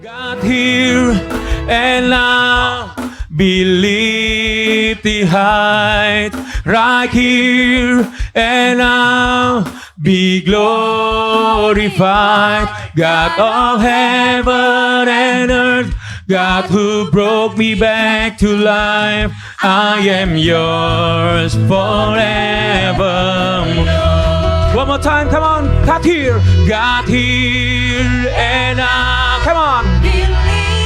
Got here and now believe the height right here and now be glorified. God of heaven and earth, God who broke me back to life, I am yours forever. One more time, come on. God here and now, come on.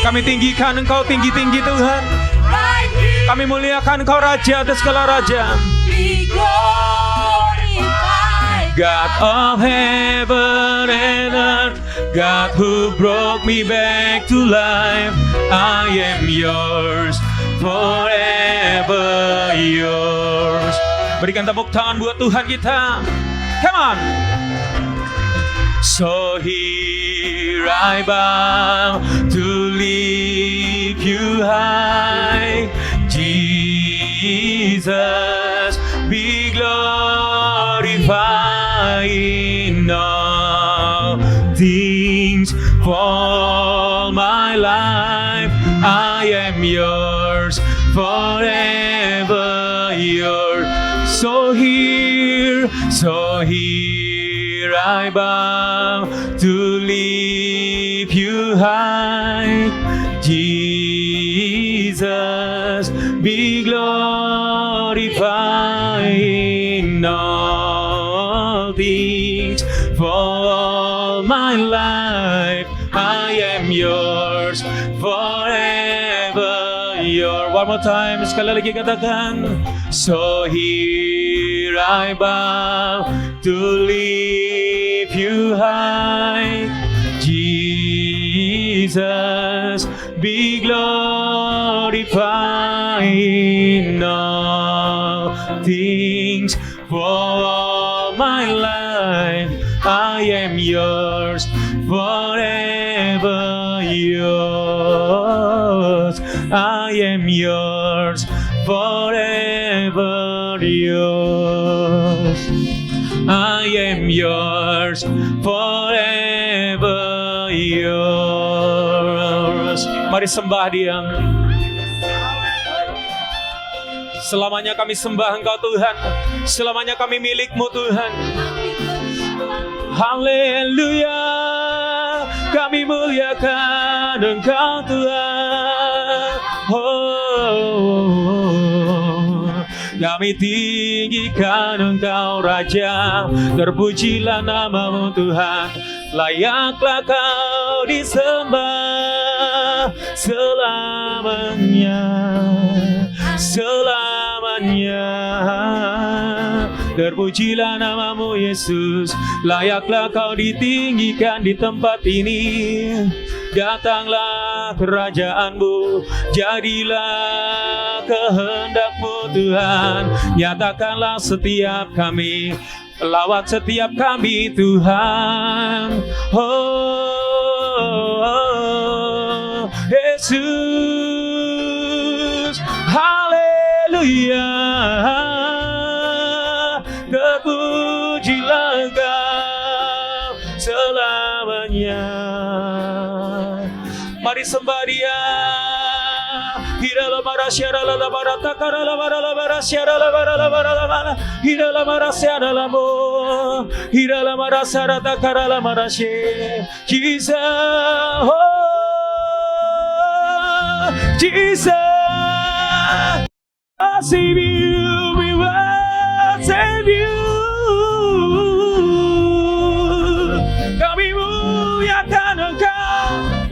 Kami tinggikan Engkau tinggi-tinggi Tuhan. Kami muliakan Engkau Raja atas segala Raja. God of heaven and earth, God who broke me back to life, I am yours, forever yours. Berikan tepuk tangan buat Tuhan kita. Come on. So here I bow to lift you high, Jesus, be glorified in all things. For my life, I am yours, forever yours. So here I bow to lift you high, Jesus, be glorified in all things. For my life, I am yours, forever yours. One more time, sekali lagi katakan. So here I bow to lift you high, Jesus, be glorified in all things. For my life, I am yours, forever yours. I am yours, forever yours. I am yours, forever yours. Mari sembah Dia. Selamanya kami sembah Engkau Tuhan. Selamanya kami milik-Mu Tuhan. Haleluya, kami muliakan Engkau Tuhan. Kami tinggikan Engkau Raja, terpujilah nama-Mu Tuhan. Layaklah Kau disembah selamanya, selamanya. Terpujilah nama-Mu Yesus, layaklah Kau ditinggikan di tempat ini. Datanglah kerajaan-Mu, jadilah kehendak-Mu Tuhan. Nyatakanlah setiap kami, lawat setiap kami Tuhan. Oh, Yesus, haleluya. Terpujilah Kau selamanya. Mari sembah Dia. Hiralah marasyara la barata karala barala barasyara la barala barala. Hiralah marasyara la mo. Hiralah marasara takarala marashe. Jesus, oh, Jesus, I save you, we will save you. Kami muliakan Engkau.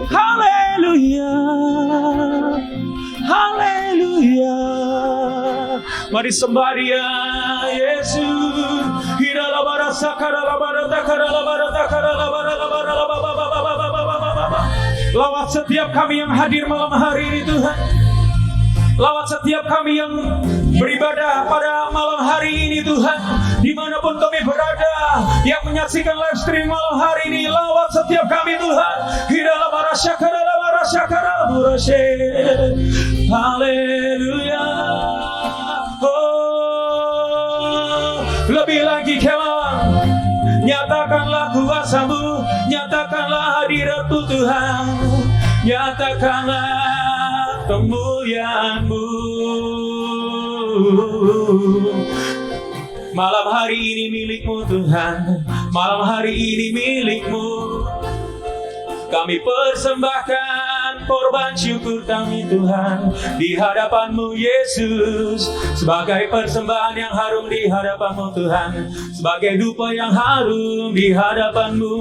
Haleluya, haleluya. Mari sembah Dia, Yesus. Hirala barasa karala barata karala barata karala barala barala baba baba baba baba. Lawat setiap kami yang hadir malam hari ini Tuhan. Lawat setiap kami yang beribadah pada malam hari ini Tuhan. Dimanapun kami berada, yang menyaksikan live stream malam hari ini, lawat setiap kami Tuhan. Hidala marasyakara marasyakara burashe. Haleluya. Oh, lebih lagi, come on. Nyatakanlah kuasa-Mu, nyatakanlah hadirat-Mu Tuhan, nyatakanlah kemuliaan-Mu. Malam hari ini milik-Mu Tuhan, malam hari ini milik-Mu. Kami persembahkan korban syukur kami Tuhan di hadapan-Mu Yesus, sebagai persembahan yang harum di hadapan-Mu Tuhan, sebagai dupa yang harum di hadapan-Mu.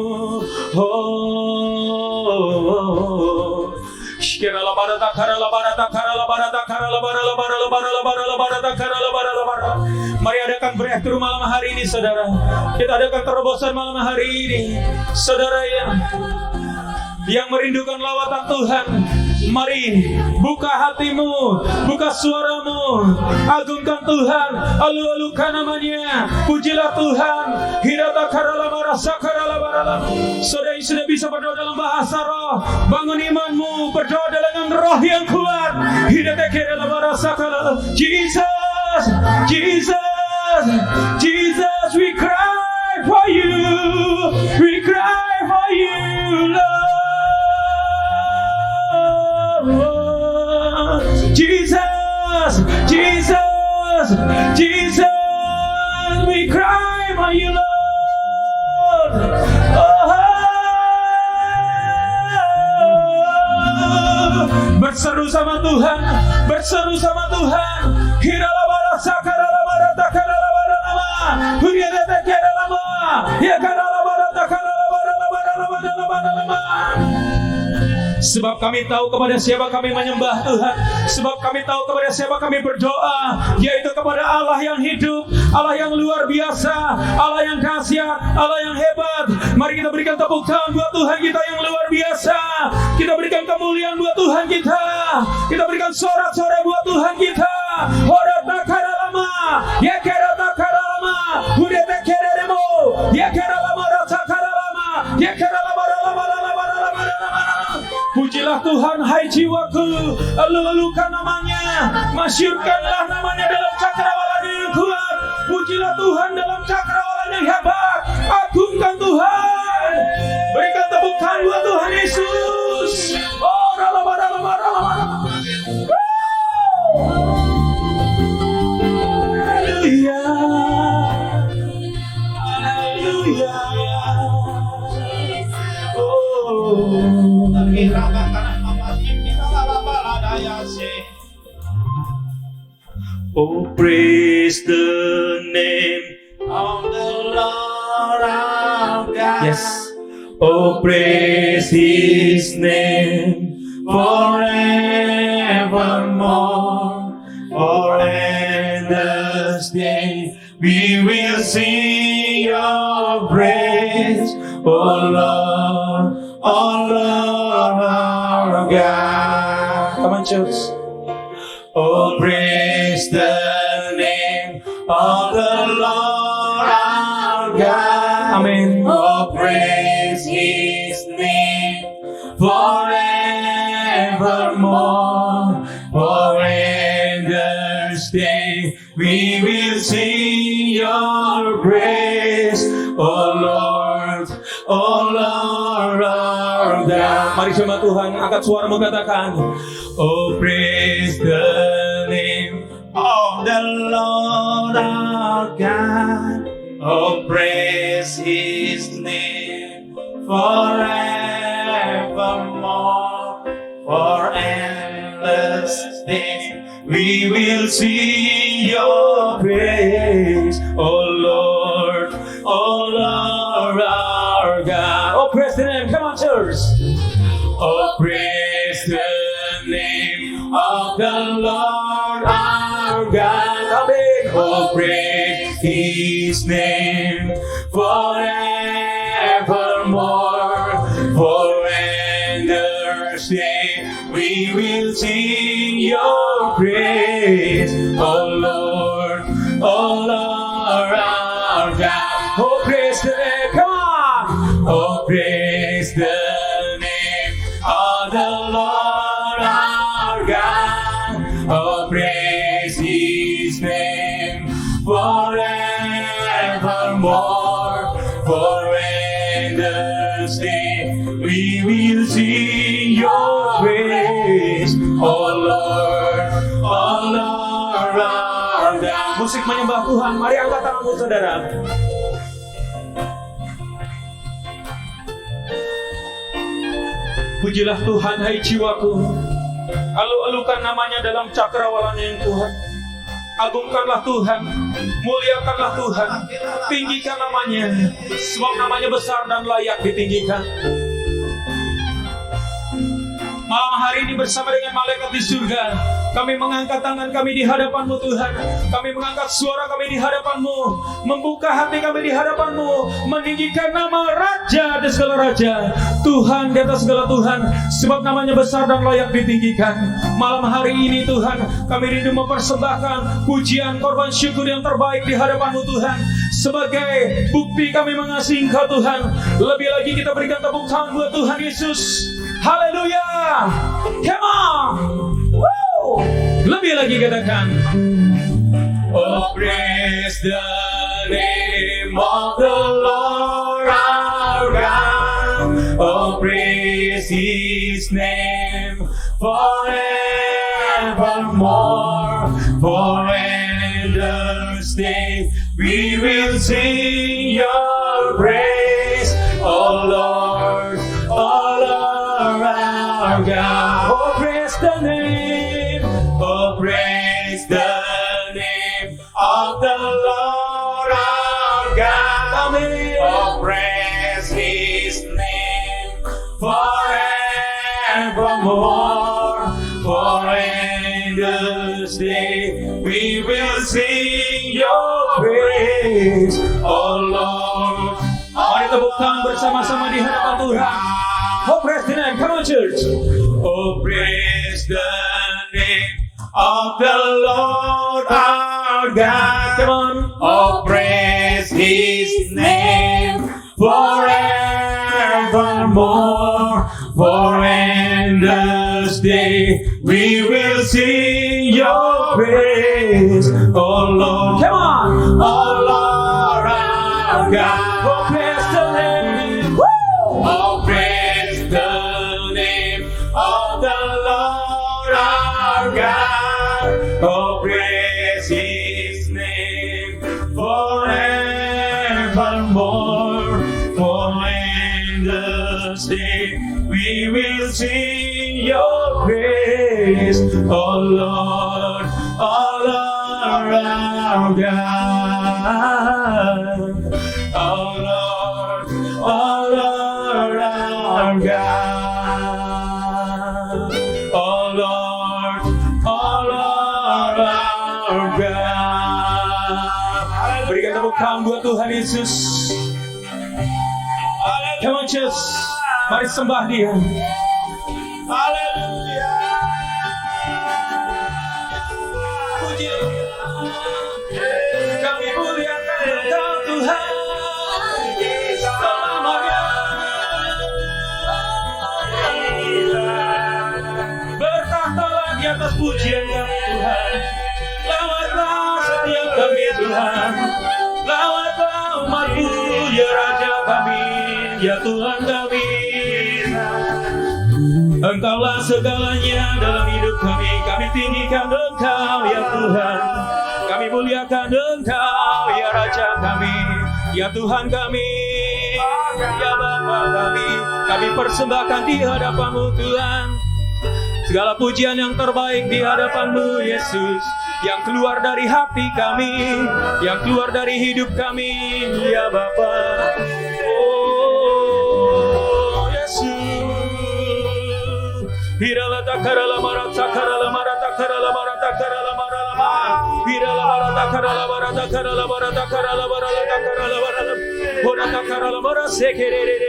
Mari adakan breakthrough malam hari ini, saudara. Kita adakan terobosan malam hari ini, saudara yang merindukan lawatan Tuhan. Mari buka hatimu, buka suaramu, agungkan Tuhan, alu-alukan namanya, pujilah Tuhan. Saudara yang sudah bisa berdoa dalam bahasa roh, bangun imanmu, berdoa dengan roh yang kuat. Jesus, Jesus, Jesus, we cry for you, we cry for you, Lord. Jesus, Jesus, Jesus, we cry for you, Lord. Berseru sama Tuhan, berseru sama Tuhan. Sebab kami tahu kepada siapa kami menyembah Tuhan, sebab kami tahu kepada siapa kami berdoa, yaitu kepada Allah yang hidup, Allah yang luar biasa, Allah yang dahsyat, Allah yang hebat. Mari kita berikan tepuk tangan buat Tuhan kita yang luar biasa. Kita berikan kemuliaan buat Tuhan kita. Kita berikan sorak-sorai buat Tuhan kita. Horata karalama, ya karata karalama, udete kereremo, ya karalama rata karalama, ya karalama ralama ralama ralama ralama. Pujilah Tuhan, hai jiwaku, alu-alukan namanya, masyurkanlah namanya dalam cakrawala yang kuat. Pujilah Tuhan dalam cakrawala yang hebat. Agungkan Tuhan. Berikan tepuk tangan buat Tuhan Yesus. Oh, ralama ralama ralama. Haleluya, haleluya. Oh, praise the name of the Lord our God. Yes. Oh, praise His name forevermore. For endless day we will sing Your praise, oh Lord our God. Come on, church. Oh, praise the name of the Lord our God. Amen. Oh, praise His name forevermore. For endless day we will sing Your praise, oh Lord our God. Mari sama Tuhan, angkat suaramu, katakan, oh, praise the name of the Lord our God. Oh, praise His name forevermore. For endless day we will sing Your praise, oh Lord our God. Oh, praise the name, come on, church. Oh, praise the name of the Lord our God. Amen. Oh, praise His name forevermore. For endless day we will sing Your praise, oh Lord our God. Oh, praise the name, come on. Oh, praise the name of the Lord our God. Oh, praise His name forevermore. For menyembah Tuhan. Mari angkat tanganmu saudara. Pujilah Tuhan hai jiwaku. Alu-alukan namanya dalam cakrawalanya yang Tuhan. Agungkanlah Tuhan, muliakanlah Tuhan, tinggikan namanya, sebab namanya besar dan layak ditinggikan. Malam hari ini bersama dengan malaikat di surga, kami mengangkat tangan kami di hadapan-Mu Tuhan. Kami mengangkat suara kami di hadapan-Mu, membuka hati kami di hadapan-Mu, meninggikan nama Raja di segala Raja, Tuhan di atas segala Tuhan, sebab namanya besar dan layak ditinggikan. Malam hari ini Tuhan, kami rindu mempersembahkan pujian korban syukur yang terbaik di hadapan-Mu Tuhan, sebagai bukti kami mengasihi Engkau Tuhan. Lebih lagi kita berikan tepuk tangan buat Tuhan Yesus. Haleluya. Come on. Woo. Lebih lagi katakan, oh praise the name of the Lord our God. Oh praise His name forevermore. For endless day we will sing your praise, oh Lord, oh Lord our God. Oh praise the name, oh praise the name of the Lord our God. Amen. Oh praise His name forevermore. For endless day we will sing your praise, oh Lord. Mari tepuk tangan bersama-sama di hadapan Tuhan. Oh praise the name, come on church. Oh praise the name of the Lord our God. Come on. Oh praise His name forevermore. For endless day we will sing your praise, oh Lord. Come on. Oh Lord our God. Oh praise the name. Woo! Oh praise the name of the Lord our God. Oh praise His name forevermore. For endless day we will sing your praise, oh Lord our God. Oh Lord our God. Oh Lord our God. Berikan tepuk tangan buat Tuhan Yesus. Come on church, mari sembah Dia. Haleluya. Puji kami muliakan Engkau Tuhan selamanya. Bertahtalah di atas pujian kami Tuhan. Lawatlah setiap kami Tuhan. Lawatlah umat-Mu ya Raja kami, ya Tuhan kami. Engkaulah segalanya dalam hidup kami. Kami tinggikan Engkau ya Tuhan. Kami muliakan Engkau ya Raja kami, ya Tuhan kami, ya Bapa kami. Kami persembahkan di hadapan-Mu Tuhan segala pujian yang terbaik di hadapan-Mu Yesus, yang keluar dari hati kami, yang keluar dari hidup kami, ya Bapa. Oh Yesus. Hirala takarala marata karala marata karala marata karala marala. Hirala marata karala marata karala marata karala marala karala marala. Ora takarala marata sekerere.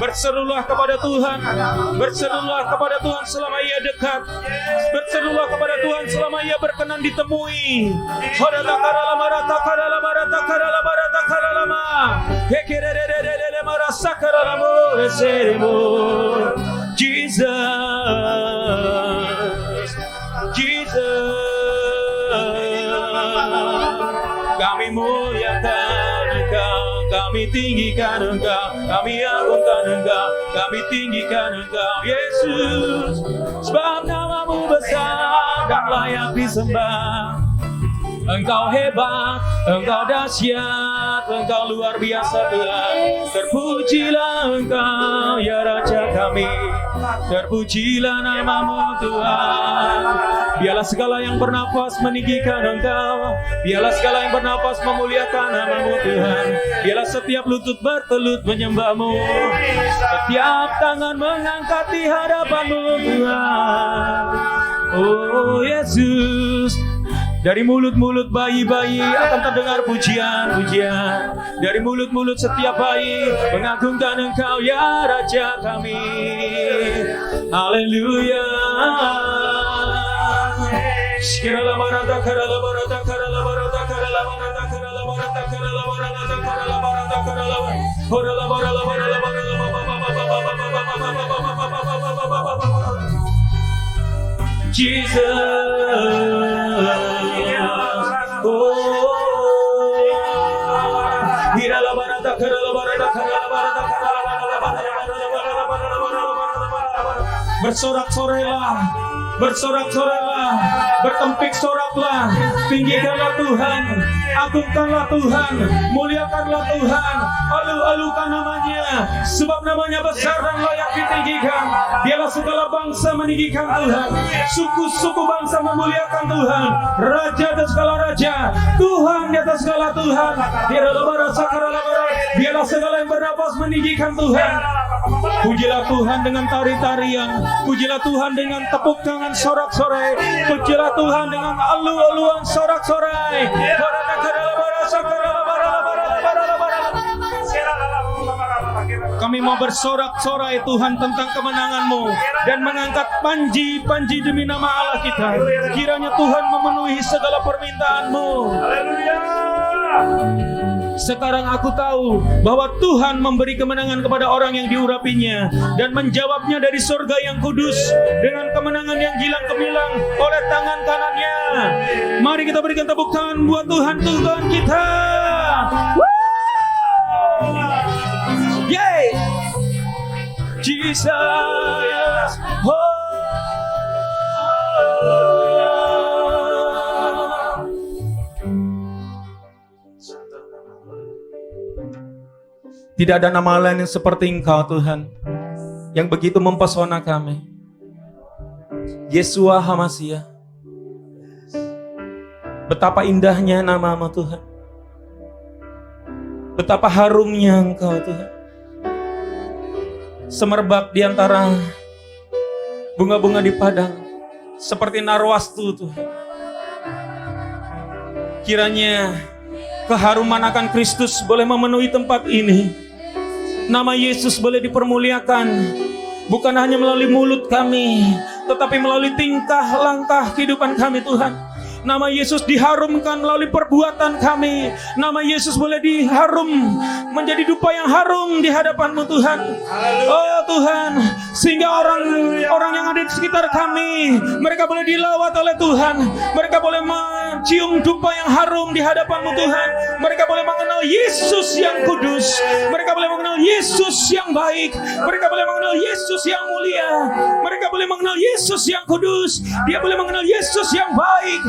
Berserulah kepada Tuhan. Berserulah kepada Tuhan selama Ia dekat. Berserulah kepada Tuhan selama Ia berkenan ditemui. Ora takarala marata karala marata karala marata karala ma. Hekerere marasa karala mo seremo. Jesus, kami muliakan Engkau, kami tinggikan Engkau, kami agungkan Engkau, kami tinggikan Engkau, Yesus, sebab nama-Mu besar dan layak disembah. Engkau hebat, Engkau dahsyat, Engkau luar biasa Tuhan. Terpujilah Engkau ya Raja kami, terpujilah nama-Mu Tuhan. Biarlah segala yang bernafas meninggikan Engkau, biarlah segala yang bernafas memuliakan nama-Mu Tuhan. Biarlah setiap lutut bertelut menyembah-Mu, setiap tangan mengangkat di hadapan-Mu Tuhan. Oh Yesus, dari mulut-mulut bayi-bayi akan terdengar pujian-pujian. Dari mulut-mulut setiap bayi mengagungkan Engkau ya Raja kami. Haleluya. Jesus, bersorak-sorailah, bersorak-sorailah, bertempik soraklah, tinggikanlah Tuhan, agungkanlah Tuhan, muliakanlah Tuhan, alu-alukan namanya, sebab namanya besar dan layak ditinggikan. Biarlah segala bangsa meninggikan Tuhan, suku-suku bangsa memuliakan Tuhan, raja atas segala raja, Tuhan di atas segala Tuhan. Biarlah segala yang bernafas meninggikan Tuhan. Pujilah Tuhan dengan tari-tarian, pujilah Tuhan dengan tepuk tangan sorak-sorai, pujilah Tuhan dengan alu-aluan sorak-sorai. Kami mau bersorak-sorai Tuhan tentang kemenangan-Mu dan mengangkat panji-panji demi nama Allah kita. Kiranya Tuhan memenuhi segala permintaan-Mu. Sekarang aku tahu bahwa Tuhan memberi kemenangan kepada orang yang diurapinya dan menjawabnya dari surga yang kudus dengan kemenangan yang gilang gemilang oleh tangan kanannya. Mari kita berikan tepuk tangan buat Tuhan kita. Yay! Jesus. Tidak ada nama lain yang seperti Engkau Tuhan, yang begitu mempesona kami. Yeshua HaMashiach. Betapa indahnya nama-Mu Tuhan, betapa harumnya Engkau Tuhan. Semerbak di antara bunga-bunga di padang, seperti narwastu Tuhan. Kiranya keharuman akan Kristus boleh memenuhi tempat ini. Nama Yesus boleh dipermuliakan, bukan hanya melalui mulut kami, tetapi melalui tingkah langkah kehidupan kami Tuhan. Nama Yesus diharumkan melalui perbuatan kami. Nama Yesus boleh diharum menjadi dupa yang harum di hadapan-Mu Tuhan. Oh Tuhan, sehingga orang yang ada di sekitar kami, mereka boleh dilawat oleh Tuhan. Mereka boleh mencium dupa yang harum di hadapan-Mu Tuhan. Mereka boleh mengenal Yesus yang kudus. Mereka boleh mengenal Yesus yang baik. Mereka boleh mengenal Yesus yang mulia. Mereka boleh mengenal Yesus yang kudus. Dia boleh mengenal Yesus yang baik.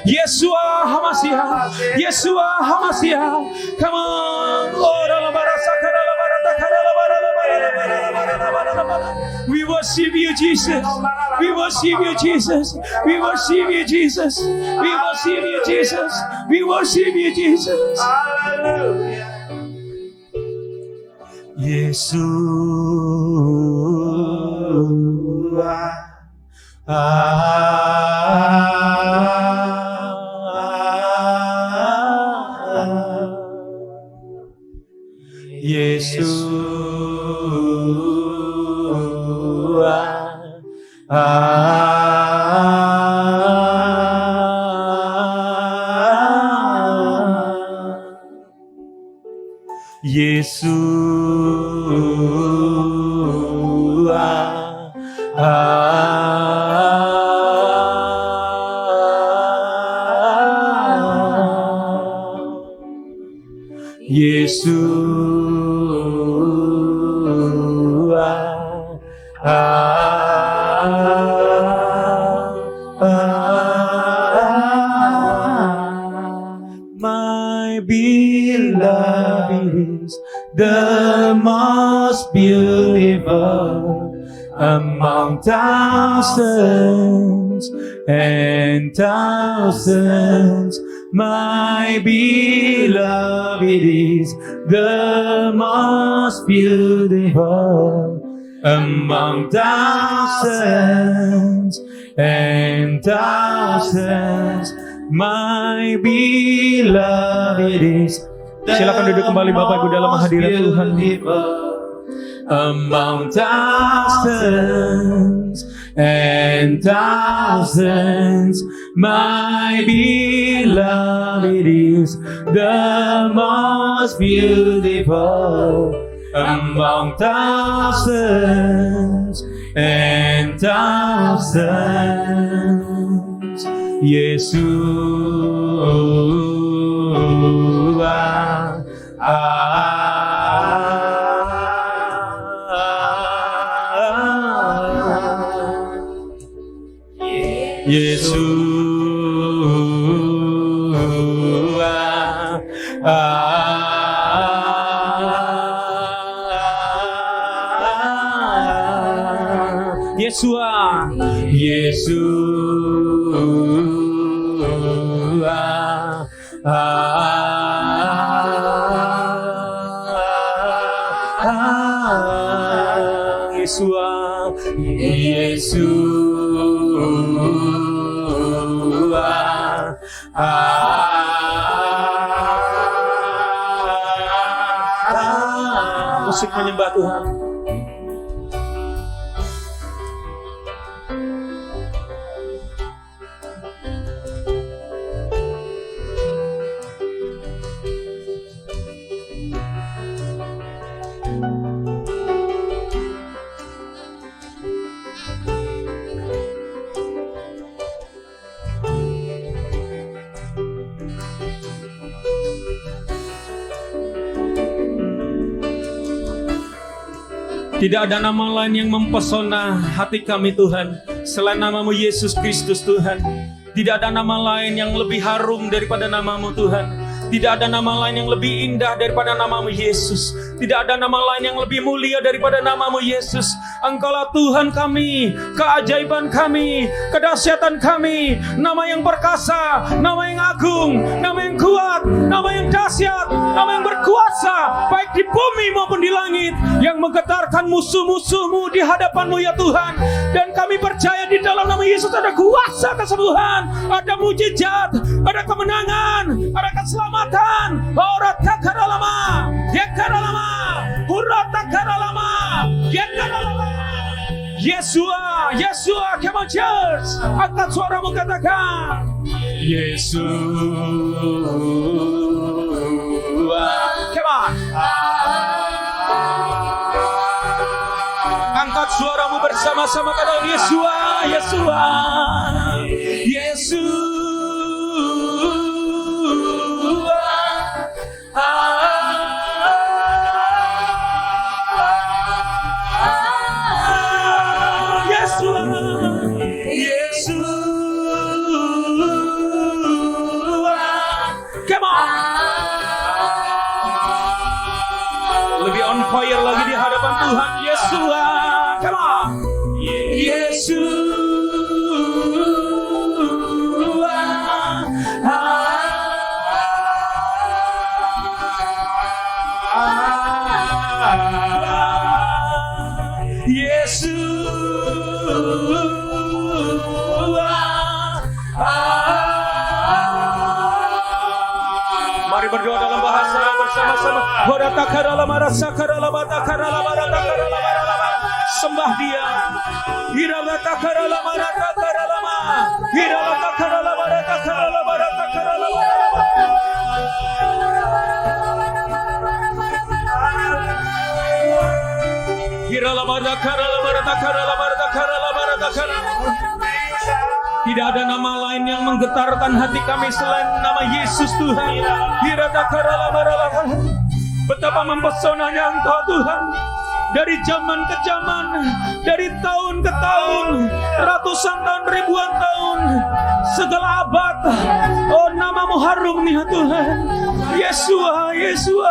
Yeshua HaMashiach, Yeshua HaMashiach. Come on, we worship you, Jesus. We worship you, Jesus. We worship you, Jesus. We worship you, Jesus. We worship you, Jesus. Hallelujah. Yeshua. Yeshua. most beautiful among thousands and thousands. My beloved is the most beautiful among thousands and thousands. My beloved is. Silakan duduk kembali Bapak Ibu dalam hadirat Tuhan. Among thousands and thousands, my beloved is the most beautiful. Among thousands and thousands, Yesus. Yesus, Yesua, musik menyembah Tuhan. Tidak ada nama lain yang mempesona hati kami Tuhan selain nama-Mu Yesus Kristus Tuhan. Tidak ada nama lain yang lebih harum daripada nama-Mu Tuhan. Tidak ada nama lain yang lebih indah daripada nama-Mu Yesus. Tidak ada nama lain yang lebih mulia daripada nama-Mu Yesus. Engkaulah Tuhan kami, keajaiban kami, kedahsyatan kami, nama yang perkasa, nama yang agung, nama yang kuat, nama yang dahsyat, nama yang berkuasa, baik di bumi maupun di langit, yang menggetarkan musuh-musuh-Mu di hadapan-Mu ya Tuhan. Dan kami percaya di dalam nama Yesus ada kuasa kesembuhan, ada mujizat, ada kemenangan, ada keselamatan. Oratakaralama, yakaralama, uratakaralama, yakaralama. Yesua, Yesua, come on church, angkat suaramu katakan Yesus, come on. Angkat suaramu bersama-sama katakan Yesua, Yesua, Yesus. Fire lagi di hadapan Tuhan. Yesua, come on. Yesus. Mari berdoa dalam bahasa bersama-sama. Sembah Dia. Tidak ada nama lain yang menggetarkan hati kami selain nama Yesus Tuhan. Betapa mempesonanya Engkau Tuhan. Dari zaman ke zaman, dari tahun ke tahun, ratusan tahun, ribuan tahun, segala abad. Oh, nama-Mu harum nih Tuhan. Yesua, Yesua.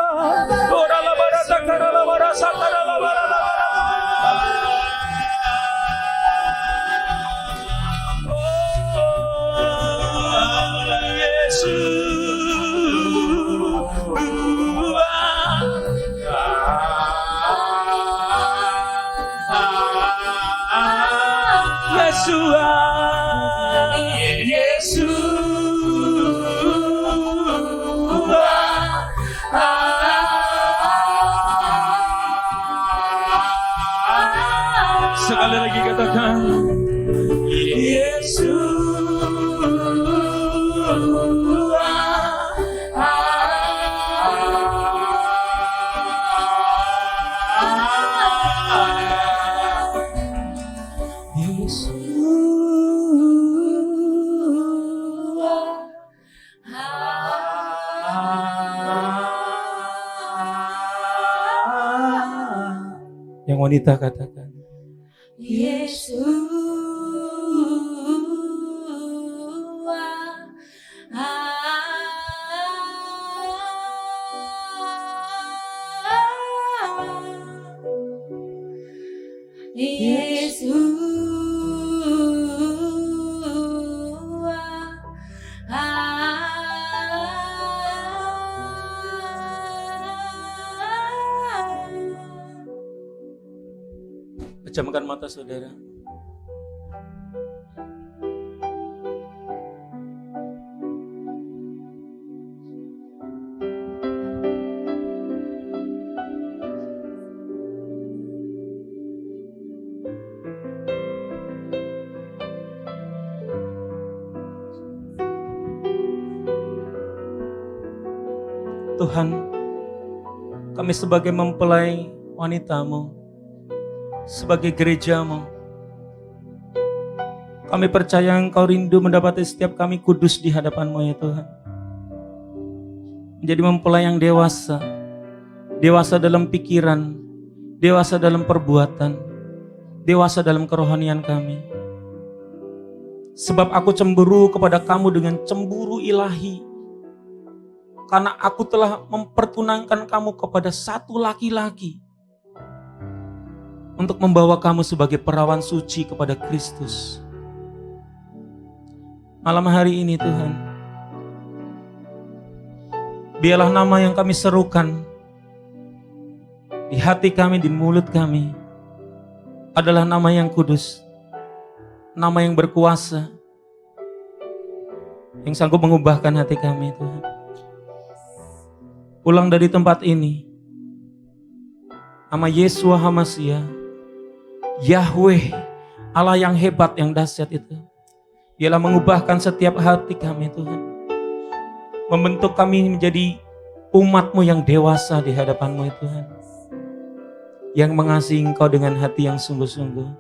Sekali lagi katakan Yesus. Yang wanita katakan Yesus. Pejamkan mata saudara. Tuhan, kami sebagai mempelai wanita-Mu, sebagai gereja-Mu, kami percaya Engkau rindu mendapati setiap kami kudus di hadapan-Mu ya Tuhan. Menjadi mempelai yang dewasa, dewasa dalam pikiran, dewasa dalam perbuatan, dewasa dalam kerohanian kami. Sebab aku cemburu kepada kamu dengan cemburu ilahi, karena aku telah mempertunangkan kamu kepada satu laki-laki untuk membawa kamu sebagai perawan suci kepada Kristus. Malam hari ini Tuhan, biarlah nama yang kami serukan di hati kami, di mulut kami adalah nama yang kudus, nama yang berkuasa, yang sanggup mengubahkan hati kami Tuhan. Pulang dari tempat ini, nama Yeshua HaMashiach, Yahweh, Allah yang hebat, yang dahsyat itu, ialah mengubahkan setiap hati kami Tuhan. Membentuk kami menjadi umat-Mu yang dewasa di hadapan-Mu Tuhan. Yang mengasihi Engkau dengan hati yang sungguh-sungguh.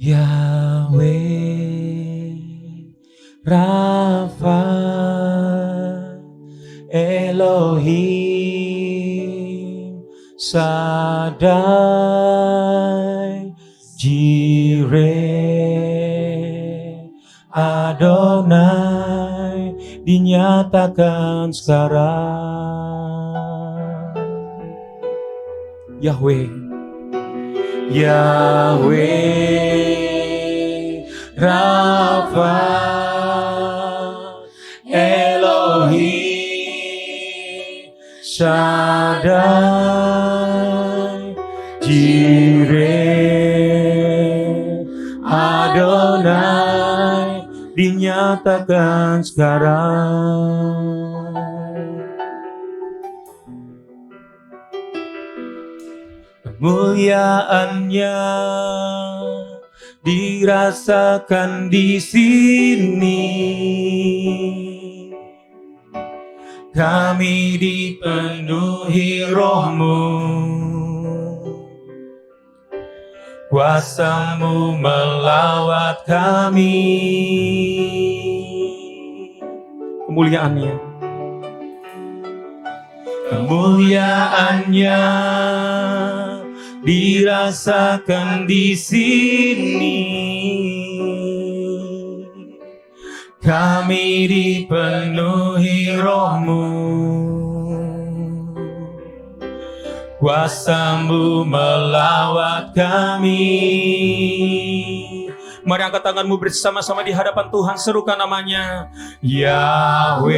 Yahweh, Rafa, Elohim, Shaddai, Jireh, Adonai, dinyatakan sekarang. Yahweh, Yahweh, Rafa, Elohim, Shaddai, Jireh, Adonai, dinyatakan sekarang. Kemuliaannya dirasakan di sini. Kami dipenuhi Roh-Mu, kuasa-Mu melawat kami. Kemuliaannya, kemuliaannya dirasakan di sini. kami dipenuhi Roh-Mu. Kuasa-Mu melawat kami. Mari angkat tanganmu bersama-sama di hadapan Tuhan, serukan namanya. Yahweh,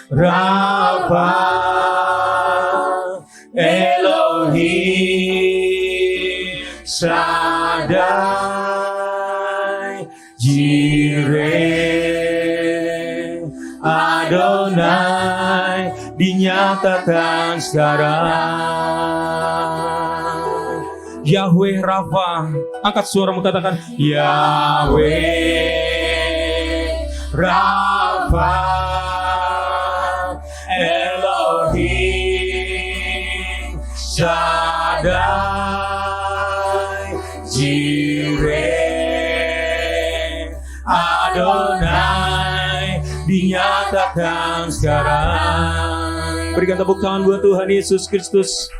Rafa, Elohim, Shaddai, Jireh, Adonai, dinyatakan sekarang. Yahweh Rafa, angkat suaramu katakan Yahweh Rafa, Elohim, Shaddai, Jireh, Adonai, dinyatakan sekarang. Berikan tepuk tangan buat Tuhan Yesus Kristus.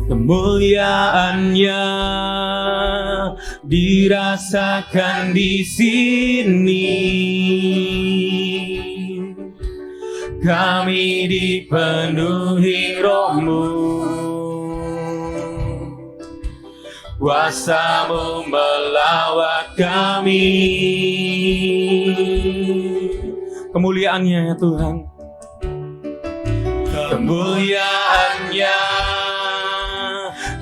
Kemuliaan-Nya dirasakan di sini. Kami dipenuhi Roh-Mu. Kuasa-Mu melawat kami. Kemuliaan-Nya ya Tuhan. Kemuliaan-Nya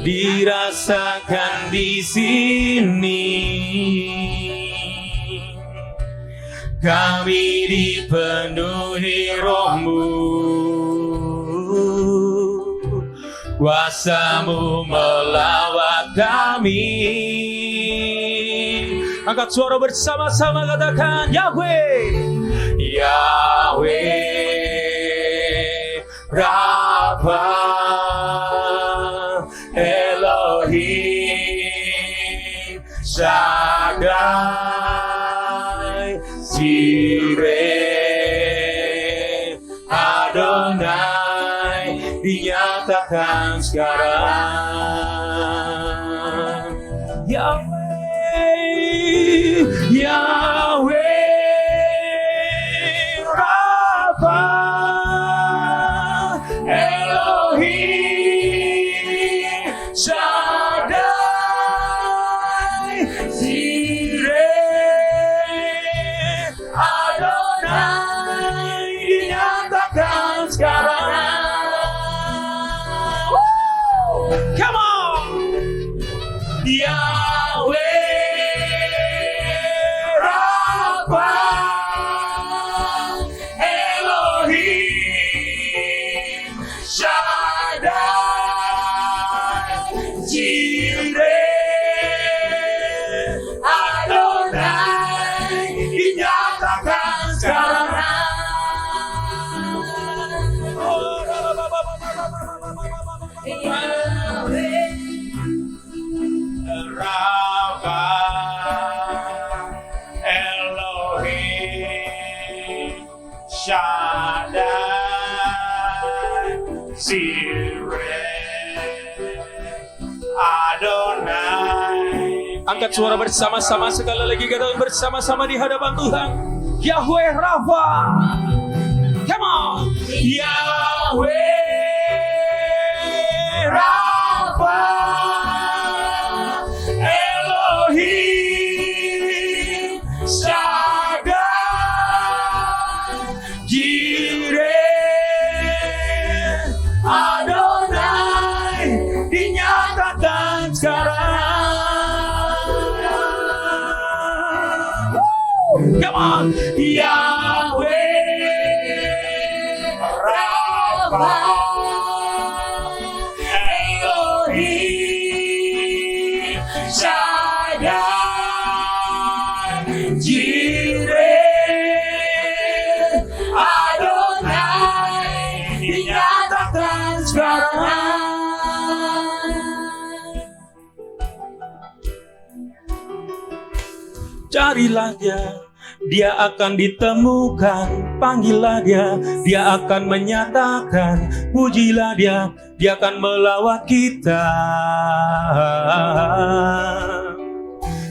dirasakan di sini. Kami dipenuhi Roh-Mu. Kuasa-Mu melawat kami. Angkat suara bersama-sama katakan Yahweh, Yahweh Rafa, Elohim, Shaddai, Jireh, Adonai, dinyatakan sekarang. Yahweh, Yahweh Rafa, Elohim, Shaddai, Jireh, Adonai, dinyatakan sekarang. Come on, Yahweh Rafa, Elohim, Shaddai, Jireh, Adonai, dinyatakan sekarang. Rafa, Elohim, Shaddai, Jireh, Adonai. Angkat suara bersama-sama sekali lagi, katakan bersama-sama di hadapan Tuhan. Yahweh Rafa. Come on. Yahweh Rafa, Elohim, Shaddai, Jireh, Adonai, dinyatakan sekarang. Come on. Yahweh Rafa, Elohim, Shaddai, Jireh, Adonai, dinyatakan sekarang. Carilah dia akan ditemukan. Panggillah dia akan menyatakan. Pujilah dia akan melawat kita.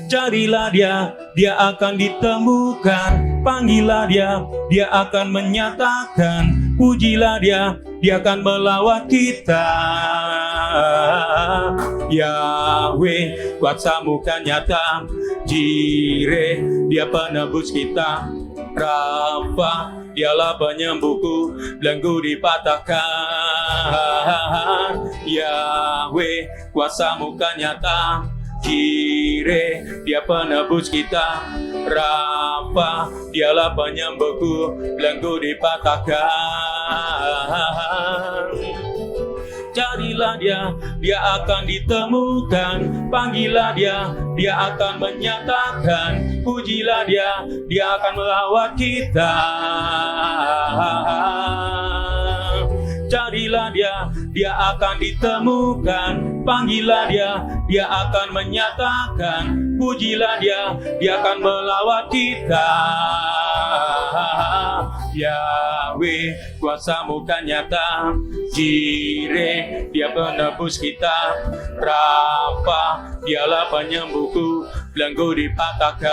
Carilah dia, dia akan ditemukan. Panggillah dia, dia akan menyatakan. Pujilah dia, dia akan melawat kita. Yahweh, kuasa-Mu kan nyata. Jireh, dia penebus kita. Rafa, dialah penyembuhku, belenggu dipatahkan. Yahweh, kuasa-Mu kan nyata. Jireh, dia penebus kita. Rafa, dialah penyembuhku, belenggu dipatahkan. Carilah dia, dia akan ditemukan. Panggillah dia, dia akan menyatakan. Pujilah dia, dia akan melawat kita. Carilah dia, dia akan ditemukan. Panggillah dia, dia akan menyatakan. Pujilah dia, dia akan melawat kita. Yahweh, kuasa-Mu kan nyata. Jireh, dia penebus kita. Rafa, dialah penyembuhku, belenggu dipatahkan.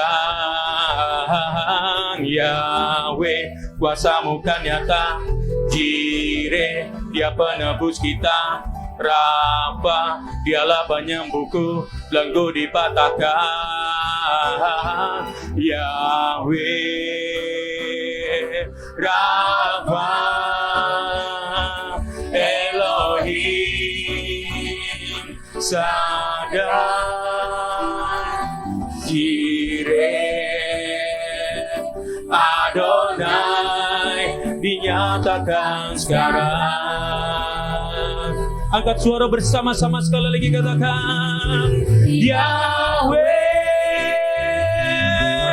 Yahweh, kuasa-Mu kan nyata. Jireh, dia penebus kita. Rafa, dialah penyembuhku, belenggu dipatahkan. Yahweh, Rafa, Elohim, Shaddai, Jireh, Adonai, dinyatakan sekarang. Angkat suara bersama-sama sekali lagi, katakan Yahweh,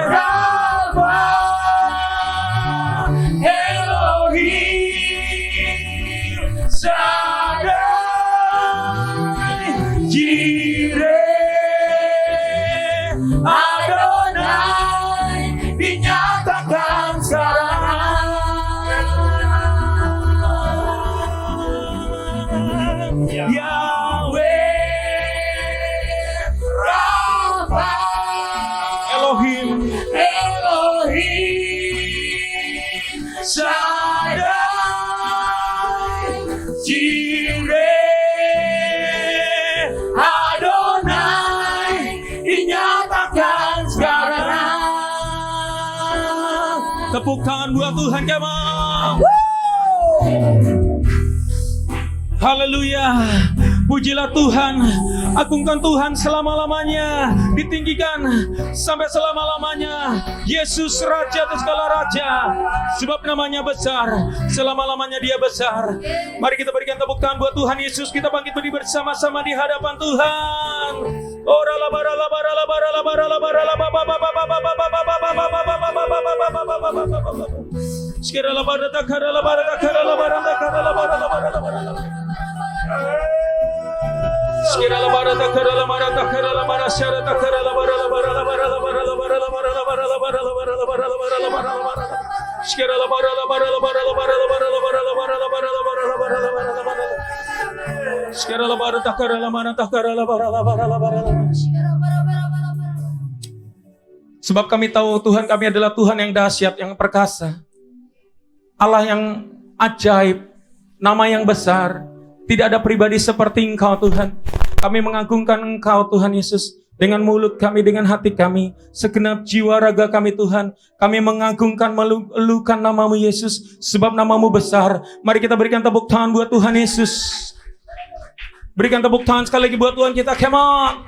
Rafa, Elohim, Shaddai, Jireh, Adonai, dinyatakan sekarang. Yahweh, Rafa, Elohim, Shaddai, Jireh, Adonai, dinyatakan sekarang. Tepuk tangan buat Tuhan, kemang. Haleluya, pujilah Tuhan, agungkan Tuhan selama-lamanya, ditinggikan sampai selama-lamanya. Yesus Raja atas segala raja, sebab namanya besar, selama-lamanya Dia besar. Mari kita berikan tepuk tangan buat Tuhan Yesus. Kita bangkit berdiri bersama-sama di hadapan Tuhan. Sebab kami tahu Tuhan kami adalah Tuhan yang dahsyat, yang perkasa, Allah yang ajaib, nama yang besar. Tidak ada pribadi seperti Engkau Tuhan. Kami mengagungkan Engkau Tuhan Yesus. Dengan mulut kami, dengan hati kami, segenap jiwa raga kami Tuhan, kami mengagungkan, melukan nama-Mu Yesus, sebab nama-Mu besar. Mari kita berikan tepuk tangan buat Tuhan Yesus. Berikan tepuk tangan sekali lagi buat Tuhan kita. Come on.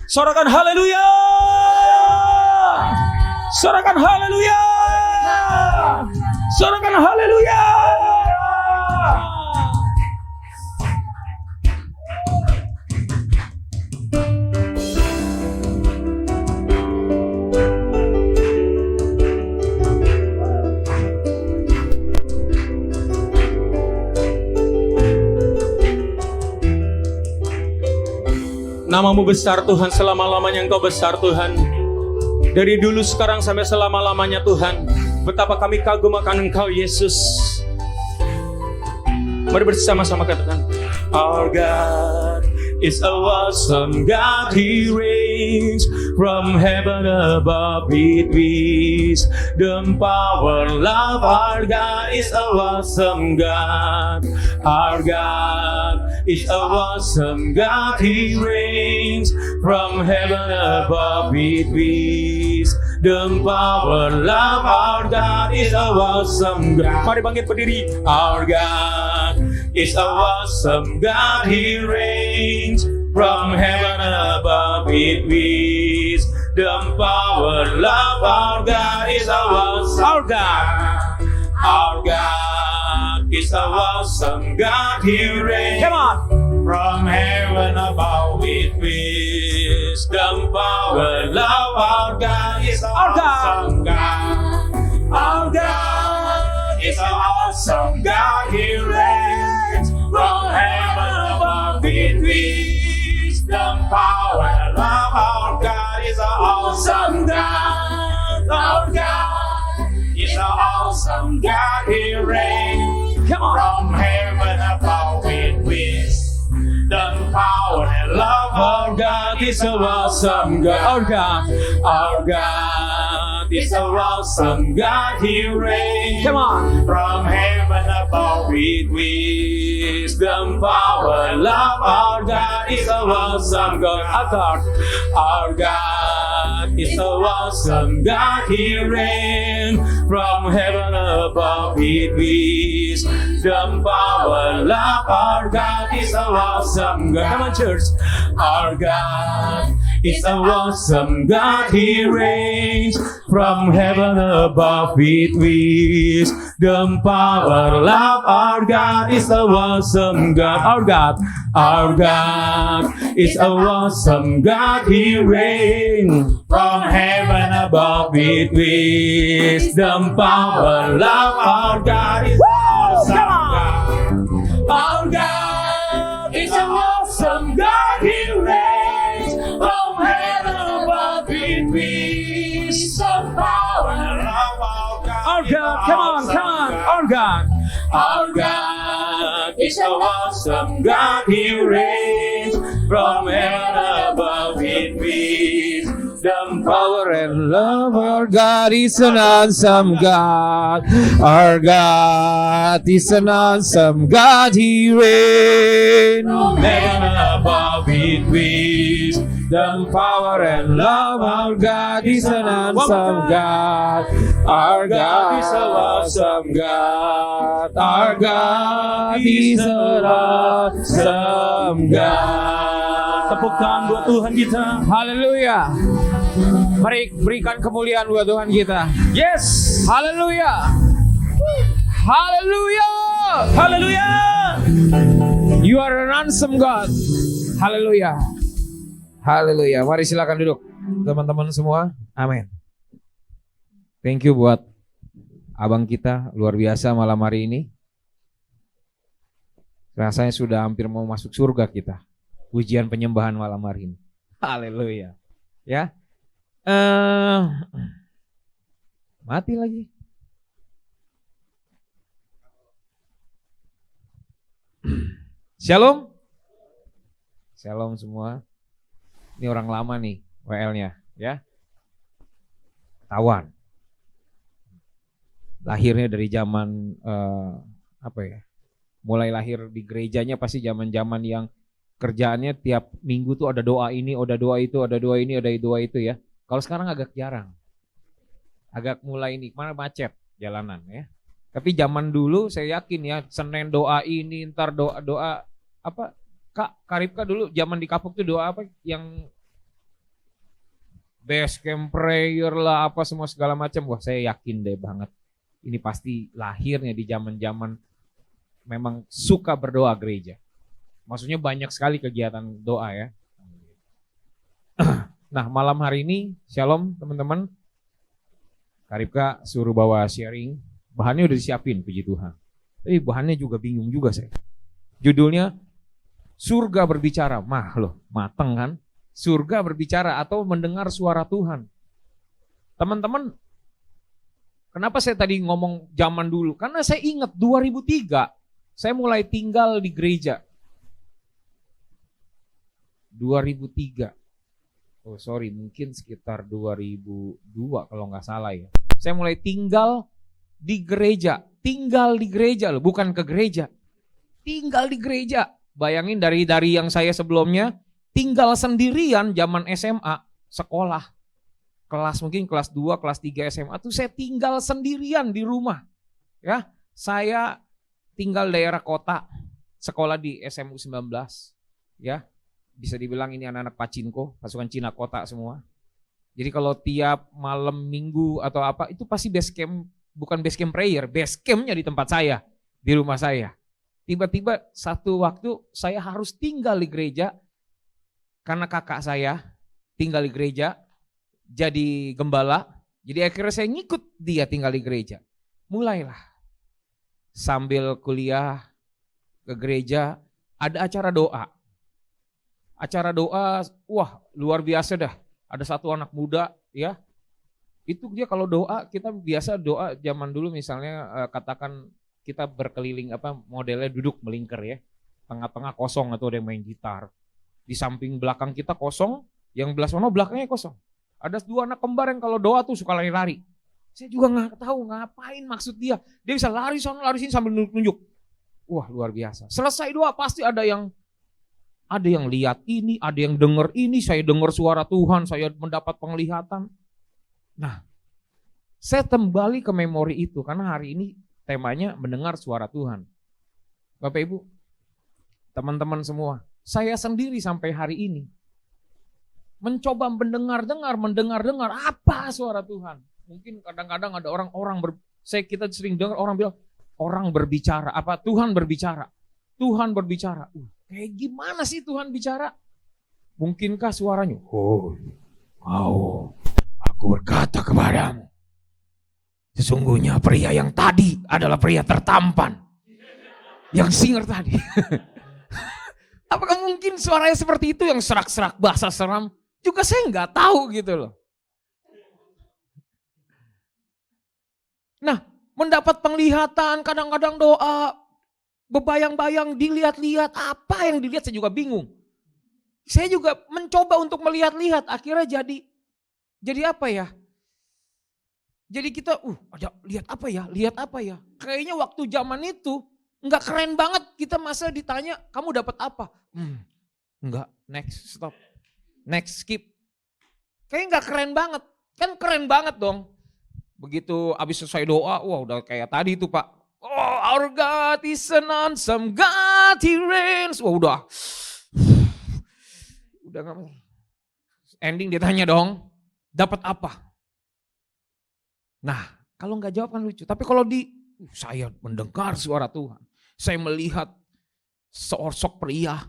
Sorakan haleluya. Sorakan haleluya. Sorakan haleluya. Nama-Mu besar Tuhan, selama-lamanya Engkau besar Tuhan. Dari dulu sekarang sampai selama-lamanya Tuhan. Betapa kami kagum akan Engkau Yesus. Mari bersama-sama katakan, Our God is a awesome God, He reigns from heaven above with wisdom, power, love. Our God is a awesome God. Our God is a awesome God, He reigns from heaven above with wisdom, power, love. Our God is a awesome God. Mari bangkit berdiri. Our God is a awesome God, He reigns from heaven above with wisdom, power, love. Our God is a awesome. Our God. Our God is a awesome God, He reigns. Come on. From heaven above with wisdom, power, love. Our God is a awesome God. Our God is an awesome God, He reigns from heaven above with wisdom, power, and love. Our God is an awesome God. Our God is an awesome God, He reigns from heaven above with wisdom, power, and love. Our God is an awesome God. Our God is an awesome God, He reigns. Come on. From heaven above with wisdom, power, love. Our God is an awesome God. Our God is an awesome God, He reigns from heaven above with wisdom, power, love. Our God is an awesome God. Come on, church. Our God is an awesome God, He reigns from heaven above with wisdom, power, love. Our God is an awesome God. Our God is an awesome God, He reigns from heaven above with wisdom, power, love. Our God is an awesome God. Our God is an awesome God, He reigns from heaven above with wisdom, power, and love. Our God, come on, our God. Our God is an awesome God, He reigns from heaven above with wisdom, power, and love. Our God is an awesome God. Our God is an awesome God, He reigns from heaven above with wisdom, power, and love. Our God is an awesome God. Our God is an awesome God. Our God is an awesome God. Tepuk tangan buat Tuhan kita. Haleluya. Mari berikan kemuliaan buat Tuhan kita. Yes. Haleluya. Haleluya. Haleluya. You are an awesome God. Haleluya. Haleluya. Mari silakan duduk teman-teman semua. Amin. Thank you buat abang kita, luar biasa malam hari ini. Rasanya sudah hampir mau masuk surga kita. Pujian penyembahan malam hari ini. Haleluya. Ya. Mati lagi. Shalom. Shalom semua. Ini orang lama nih WL-nya, ya. Tawan. Lahirnya dari zaman mulai lahir di gerejanya pasti zaman-zaman yang kerjaannya tiap minggu tuh ada doa ini, ada doa itu, ada doa ini, ada doa itu ya. Kalau sekarang agak jarang. Agak mulai ini, mana macet jalanan ya. Tapi zaman dulu saya yakin ya, Senin doa ini, ntar doa apa? Kak Ripka dulu zaman di Kapuk tuh doa apa yang base camp prayer lah apa semua segala macam. Wah, saya yakin deh banget. Ini pasti lahirnya di zaman-zaman memang suka berdoa gereja. Maksudnya banyak sekali kegiatan doa ya. Nah malam hari ini, shalom teman-teman. Karipka suruh bawa sharing. Bahannya udah disiapin, puji Tuhan. Tapi bahannya juga bingung juga saya. Judulnya, surga berbicara. Mateng kan. Surga berbicara atau mendengar suara Tuhan. Teman-teman, kenapa saya tadi ngomong zaman dulu? Karena saya ingat 2003, saya mulai tinggal di gereja. 2003. Oh sorry, mungkin sekitar 2002 kalau nggak salah ya. Saya mulai tinggal di gereja loh, bukan ke gereja. Tinggal di gereja. Bayangin dari yang saya sebelumnya tinggal sendirian zaman SMA, sekolah. Mungkin kelas 2, kelas 3 SMA tuh saya tinggal sendirian di rumah. Ya, saya tinggal daerah kota, sekolah di SMU 19. Ya. Bisa dibilang ini anak-anak Pacinko, pasukan Cina kota semua. Jadi kalau tiap malam minggu atau apa, itu pasti base camp, bukan base camp prayer, base campnya di tempat saya, di rumah saya. Tiba-tiba satu waktu saya harus tinggal di gereja, karena kakak saya tinggal di gereja, jadi gembala. Jadi akhirnya saya ngikut dia tinggal di gereja. Mulailah, sambil kuliah ke gereja, ada acara doa. Acara doa, wah luar biasa dah. Ada satu anak muda ya, itu dia kalau doa, kita biasa doa zaman dulu misalnya katakan kita berkeliling modelnya duduk melingkar ya. Tengah-tengah kosong atau ada yang main gitar. Di samping belakang kita kosong, yang belah sana belakangnya kosong. Ada 2 anak kembar yang kalau doa tuh suka lari-lari. Saya juga nggak tahu ngapain maksud dia. Dia bisa lari sana lari sini sambil nunjuk-nunjuk. Wah luar biasa. Selesai doa pasti ada yang lihat ini, ada yang dengar ini, saya dengar suara Tuhan, saya mendapat penglihatan. Nah, saya kembali ke memori itu karena hari ini temanya mendengar suara Tuhan. Bapak Ibu, teman-teman semua, saya sendiri sampai hari ini mencoba mendengar apa suara Tuhan. Mungkin kadang-kadang ada kita sering dengar orang bilang orang berbicara, Tuhan berbicara. Tuhan berbicara. Kayak gimana sih Tuhan bicara? Mungkinkah suaranya? Aku berkata kepadamu, sesungguhnya pria yang tadi adalah pria tertampan. Yang singer tadi. Apakah mungkin suaranya seperti itu yang serak-serak bahasa seram? Juga saya nggak tahu gitu loh. Nah, mendapat penglihatan, kadang-kadang doa, bebayang-bayang, dilihat-lihat, apa yang dilihat saya juga bingung. Saya juga mencoba untuk melihat-lihat, akhirnya jadi apa ya? Jadi kita, lihat apa ya? Kayaknya waktu zaman itu nggak keren banget kita masa ditanya, kamu dapat apa? Enggak, next, stop, next, skip. Kayaknya nggak keren banget, kan keren banget dong. Begitu abis selesai doa, udah kayak tadi itu Pak. Oh, our God is an awesome God, He reigns. Udah nggak. Ending dia tanya dong, dapat apa? Nah, kalau nggak jawab kan lucu. Tapi kalau saya mendengar suara Tuhan, saya melihat sosok pria,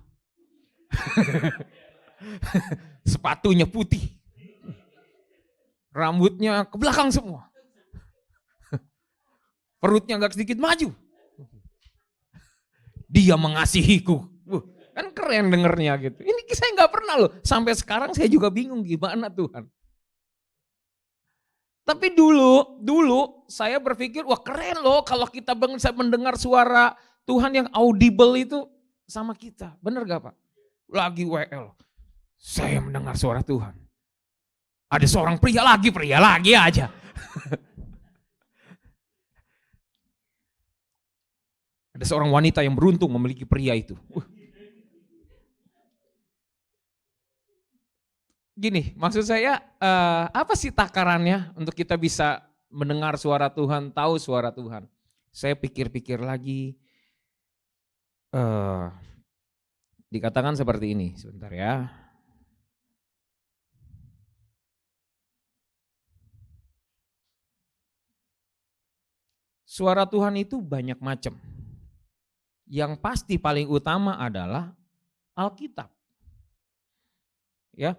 sepatunya putih, rambutnya ke belakang semua. Perutnya agak sedikit maju. Dia mengasihiku. Kan keren dengernya gitu. Ini saya nggak pernah loh. Sampai sekarang saya juga bingung gimana Tuhan. Tapi dulu saya berpikir, wah keren loh kalau kita bisa mendengar suara Tuhan yang audible itu sama kita. Bener gak Pak? Lagi WL. Saya mendengar suara Tuhan. Ada seorang pria lagi aja. Ada seorang wanita yang beruntung memiliki pria itu. Gini, maksud saya apa sih takarannya untuk kita bisa mendengar suara Tuhan, tahu suara Tuhan? Saya pikir-pikir lagi, dikatakan seperti ini, sebentar ya. Suara Tuhan itu banyak macam. Yang pasti paling utama adalah Alkitab. Ya.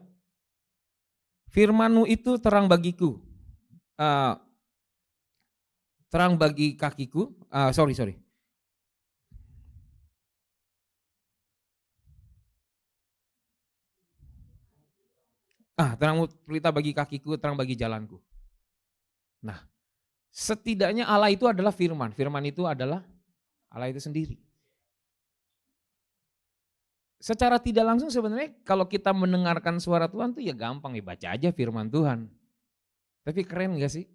Firman-Mu itu terang bagiku. Terang bagi kakiku. Sorry. Terang pelita bagi kakiku, terang bagi jalanku. Nah, setidaknya Allah itu adalah firman. Firman itu adalah Allah itu sendiri. secara tidak langsung sebenarnya kalau kita mendengarkan suara Tuhan tuh ya gampang ya, baca aja firman Tuhan. Tapi keren gak sih?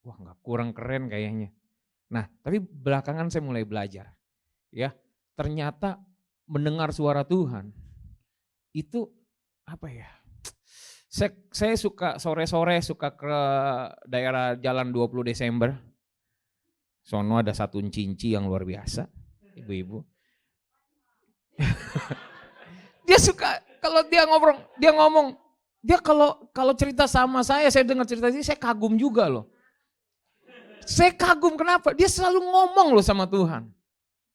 Wah gak kurang keren kayaknya. Nah tapi belakangan saya mulai belajar. Ya ternyata mendengar suara Tuhan itu apa ya? Saya suka sore-sore suka ke daerah Jalan 20 Desember. Sono ada satu cinci yang luar biasa, ibu-ibu. Dia suka kalau dia ngomong, dia kalau cerita sama saya dengar cerita ini saya kagum juga loh. Saya kagum kenapa? Dia selalu ngomong loh sama Tuhan.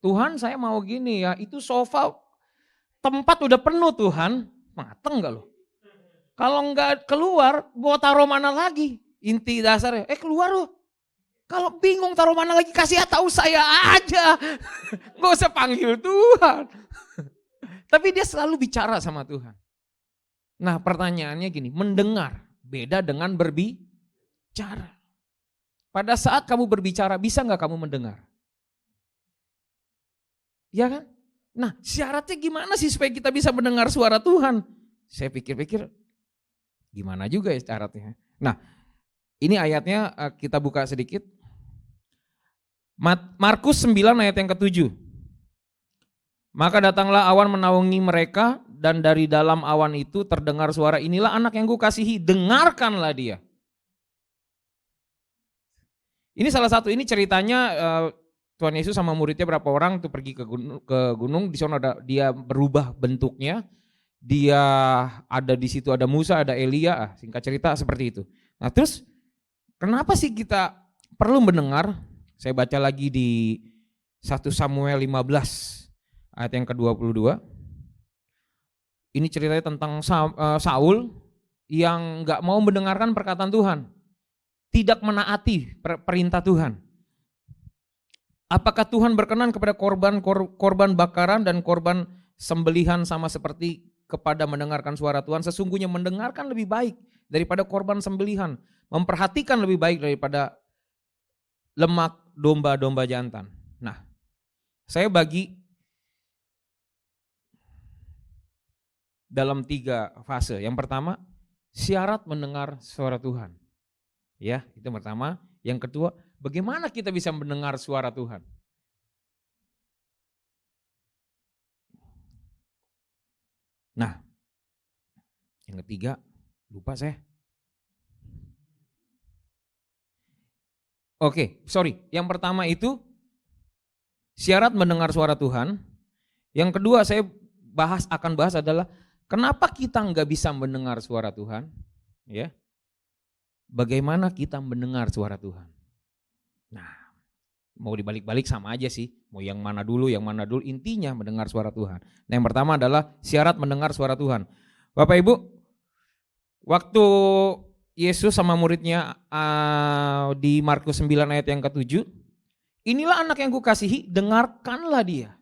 Tuhan saya mau gini ya, itu sofa tempat udah penuh Tuhan, mateng gak loh? Kalau enggak keluar, mau taruh mana lagi? Inti dasarnya, keluar loh. Kalau bingung taruh mana lagi, kasih tahu saya aja. Gak usah panggil Tuhan. Tapi dia selalu bicara sama Tuhan. Nah pertanyaannya gini, mendengar beda dengan berbicara. Pada saat kamu berbicara, bisa gak kamu mendengar? Ya kan? Nah syaratnya gimana sih supaya kita bisa mendengar suara Tuhan? Saya pikir-pikir, gimana juga ya syaratnya. Nah ini ayatnya kita buka sedikit. Markus 9 ayat yang ke-7. Maka datanglah awan menaungi mereka dan dari dalam awan itu terdengar suara, inilah anak yang kukasihi, dengarkanlah dia. Ini salah satu, ini ceritanya Tuhan Yesus sama muridnya berapa orang tuh pergi ke gunung, di sana dia berubah bentuknya, dia ada di situ, ada Musa, ada Elia, singkat cerita seperti itu. Nah terus kenapa sih kita perlu mendengar? Saya baca lagi di 1 Samuel 15 ayat yang ke-22. Ini ceritanya tentang Saul yang gak mau mendengarkan perkataan Tuhan. Tidak menaati perintah Tuhan. Apakah Tuhan berkenan kepada korban bakaran dan korban sembelihan sama seperti kepada mendengarkan suara Tuhan? Sesungguhnya mendengarkan lebih baik daripada korban sembelihan. Memperhatikan lebih baik daripada lemak domba-domba jantan. Nah, saya bagi dalam 3 fase. Yang pertama, syarat mendengar suara Tuhan. Ya, itu pertama. Yang kedua, bagaimana kita bisa mendengar suara Tuhan? Nah, yang ketiga, lupa saya. Oke, sorry. Yang pertama itu syarat mendengar suara Tuhan. Yang kedua saya akan bahas adalah kenapa kita nggak bisa mendengar suara Tuhan, ya? Bagaimana kita mendengar suara Tuhan? Nah, mau dibalik-balik sama aja sih. Mau yang mana dulu, intinya mendengar suara Tuhan. Nah, yang pertama adalah syarat mendengar suara Tuhan. Bapak Ibu, waktu Yesus sama muridnya di Markus 9 ayat yang ke-7, inilah anak yang kukasihi, dengarkanlah dia.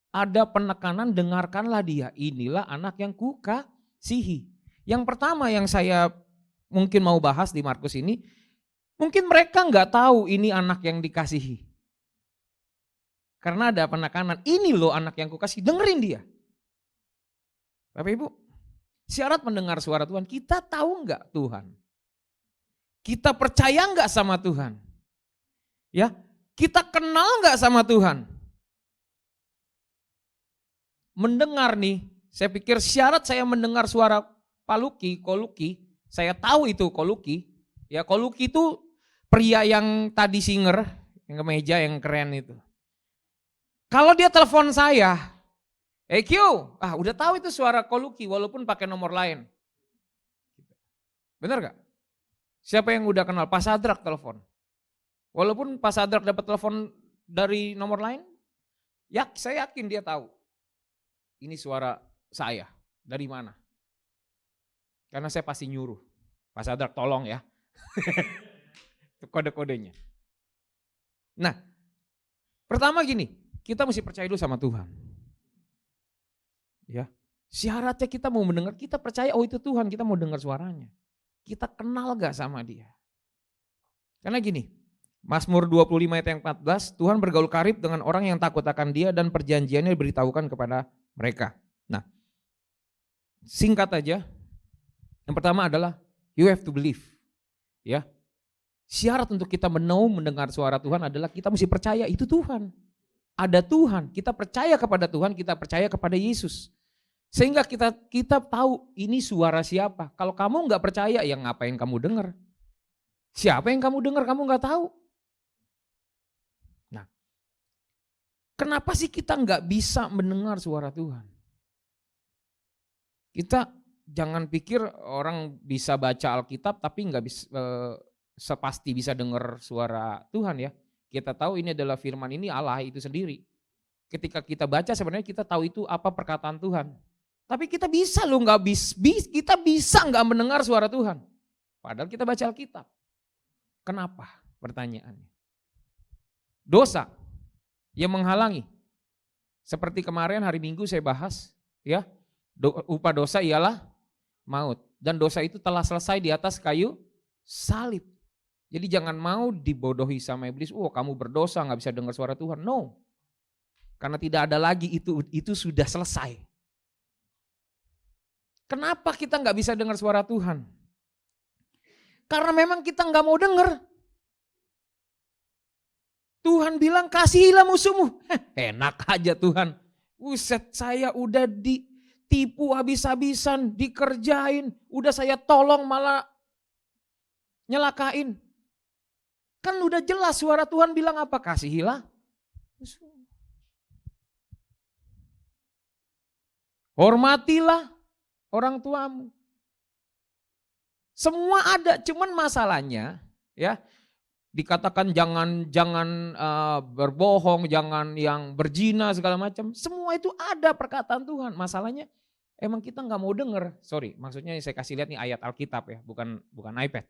Ada penekanan, dengarkanlah dia. Inilah anak yang kukasihi. Yang pertama yang saya mungkin mau bahas di Markus ini, mungkin mereka nggak tahu ini anak yang dikasihi. Karena ada penekanan, ini loh anak yang kukasihi, dengerin dia. Bapak Ibu, syarat mendengar suara Tuhan, kita tahu nggak Tuhan? Kita percaya nggak sama Tuhan? Ya, kita kenal nggak sama Tuhan? Mendengar nih, saya pikir syarat saya mendengar suara Koluki, saya tahu itu Koluki. Ya, Koluki itu pria yang tadi singer, yang kemeja yang keren itu. Kalau dia telepon saya, Q, udah tahu itu suara Koluki walaupun pakai nomor lain. Benar gak? Siapa yang udah kenal? Pak Sadrak telepon. Walaupun Pak Sadrak dapat telepon dari nomor lain, ya saya yakin dia tahu. Ini suara saya, dari mana? Karena saya pasti nyuruh. Pak Sadrak tolong ya. Itu kode-kodenya. Nah, pertama gini, kita mesti percaya dulu sama Tuhan. Ya, syaratnya kita mau mendengar, kita percaya itu Tuhan, kita mau dengar suaranya. Kita kenal gak sama dia? Karena gini, Mazmur 25 ayat yang 14, Tuhan bergaul karib dengan orang yang takut akan dia dan perjanjiannya diberitahukan kepada mereka. Singkat aja. Yang pertama adalah you have to believe. Ya. Syarat untuk kita mendengar suara Tuhan adalah kita mesti percaya itu Tuhan. Ada Tuhan, kita percaya kepada Tuhan, kita percaya kepada Yesus. Sehingga kita tahu ini suara siapa. Kalau kamu nggak percaya, ya ngapain kamu dengar? Siapa yang kamu dengar, kamu nggak tahu. Nah, kenapa sih kita nggak bisa mendengar suara Tuhan? Kita jangan pikir orang bisa baca Alkitab tapi nggak bisa sepasti bisa dengar suara Tuhan ya. Kita tahu ini adalah firman ini Allah itu sendiri. Ketika kita baca sebenarnya kita tahu itu apa perkataan Tuhan. Tapi kita bisa loh kita bisa nggak mendengar suara Tuhan. Padahal kita baca Alkitab. Kenapa? Pertanyaannya. Dosa yang menghalangi. Seperti kemarin hari Minggu saya bahas, ya. Upah dosa ialah maut. Dan dosa itu telah selesai di atas kayu salib. Jadi jangan mau dibodohi sama iblis. Oh, kamu berdosa nggak bisa dengar suara Tuhan. No. Karena tidak ada lagi itu sudah selesai. Kenapa kita nggak bisa dengar suara Tuhan? Karena memang kita nggak mau dengar. Tuhan bilang kasihilah musuhmu. Enak aja Tuhan. Buset, saya udah ditipu habis-habisan, dikerjain. Udah saya tolong malah nyelakain. Kan udah jelas suara Tuhan bilang apa? Kasihilah musuhmu. Hormatilah orang tuamu. Semua ada, cuman masalahnya ya dikatakan jangan berbohong, jangan yang berzina segala macam. Semua itu ada perkataan Tuhan. Masalahnya emang kita nggak mau dengar. Sorry, maksudnya saya kasih lihat nih ayat Alkitab ya, bukan iPad.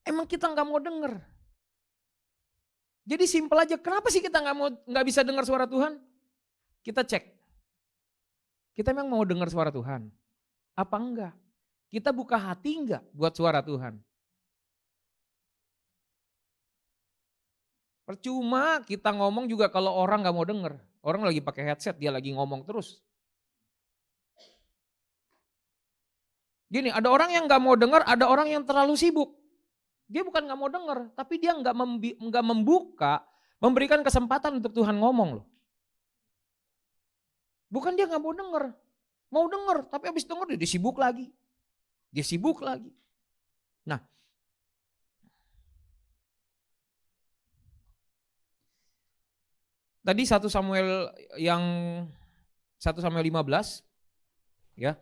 Emang kita nggak mau dengar. Jadi simpel aja. Kenapa sih kita nggak bisa dengar suara Tuhan? Kita cek. Kita memang mau dengar suara Tuhan? Apa enggak? Kita buka hati enggak buat suara Tuhan? Percuma kita ngomong juga kalau orang gak mau denger. Orang lagi pakai headset, dia lagi ngomong terus. Gini, ada orang yang gak mau denger, ada orang yang terlalu sibuk. Dia bukan gak mau denger, tapi dia gak membuka, memberikan kesempatan untuk Tuhan ngomong loh. Bukan dia gak mau denger. Mau denger, tapi habis denger dia sibuk lagi. Dia sibuk lagi. Nah, tadi 1 Samuel 15 ya.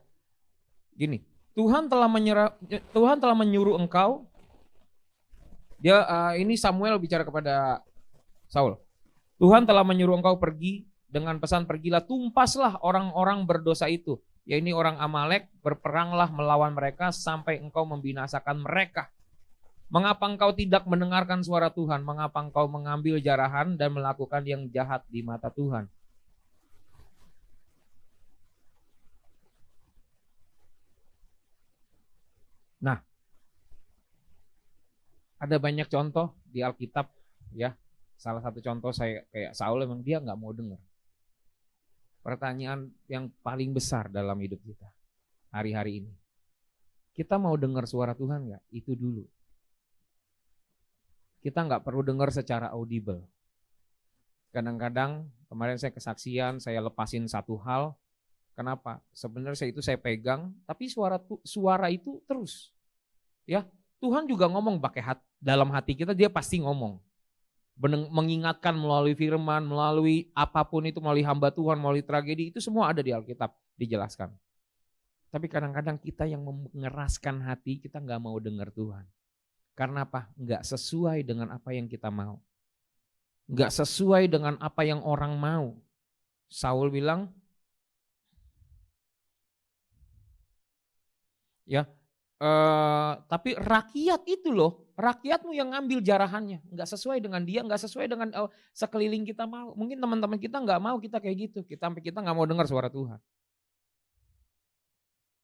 Gini, Tuhan telah menyuruh engkau. Ini Samuel bicara kepada Saul. Tuhan telah menyuruh engkau pergi dengan pesan pergilah tumpaslah orang-orang berdosa itu. Ya ini orang Amalek, berperanglah melawan mereka sampai engkau membinasakan mereka. Mengapa engkau tidak mendengarkan suara Tuhan? Mengapa engkau mengambil jarahan dan melakukan yang jahat di mata Tuhan? Nah, ada banyak contoh di Alkitab ya. Salah satu contoh saya kayak Saul, memang dia nggak mau dengar. Pertanyaan yang paling besar dalam hidup kita hari-hari ini. Kita mau dengar suara Tuhan nggak? Itu dulu. Kita nggak perlu dengar secara audible. Kadang-kadang kemarin saya kesaksian, saya lepasin satu hal. Kenapa? Sebenarnya itu saya pegang, tapi suara itu terus. Ya, Tuhan juga ngomong pakai dalam hati kita, dia pasti ngomong. Mengingatkan melalui firman, melalui apapun itu, melalui hamba Tuhan, melalui tragedi, itu semua ada di Alkitab dijelaskan. Tapi kadang-kadang kita yang mengeraskan hati, kita nggak mau dengar Tuhan. Karena apa? Nggak sesuai dengan apa yang kita mau. Nggak sesuai dengan apa yang orang mau. Saul bilang, ya, tapi rakyat itu loh, rakyatmu yang ngambil jarahannya, nggak sesuai dengan dia, nggak sesuai dengan sekeliling kita mau. Mungkin teman-teman kita nggak mau kita kayak gitu, sampai kita nggak mau dengar suara Tuhan.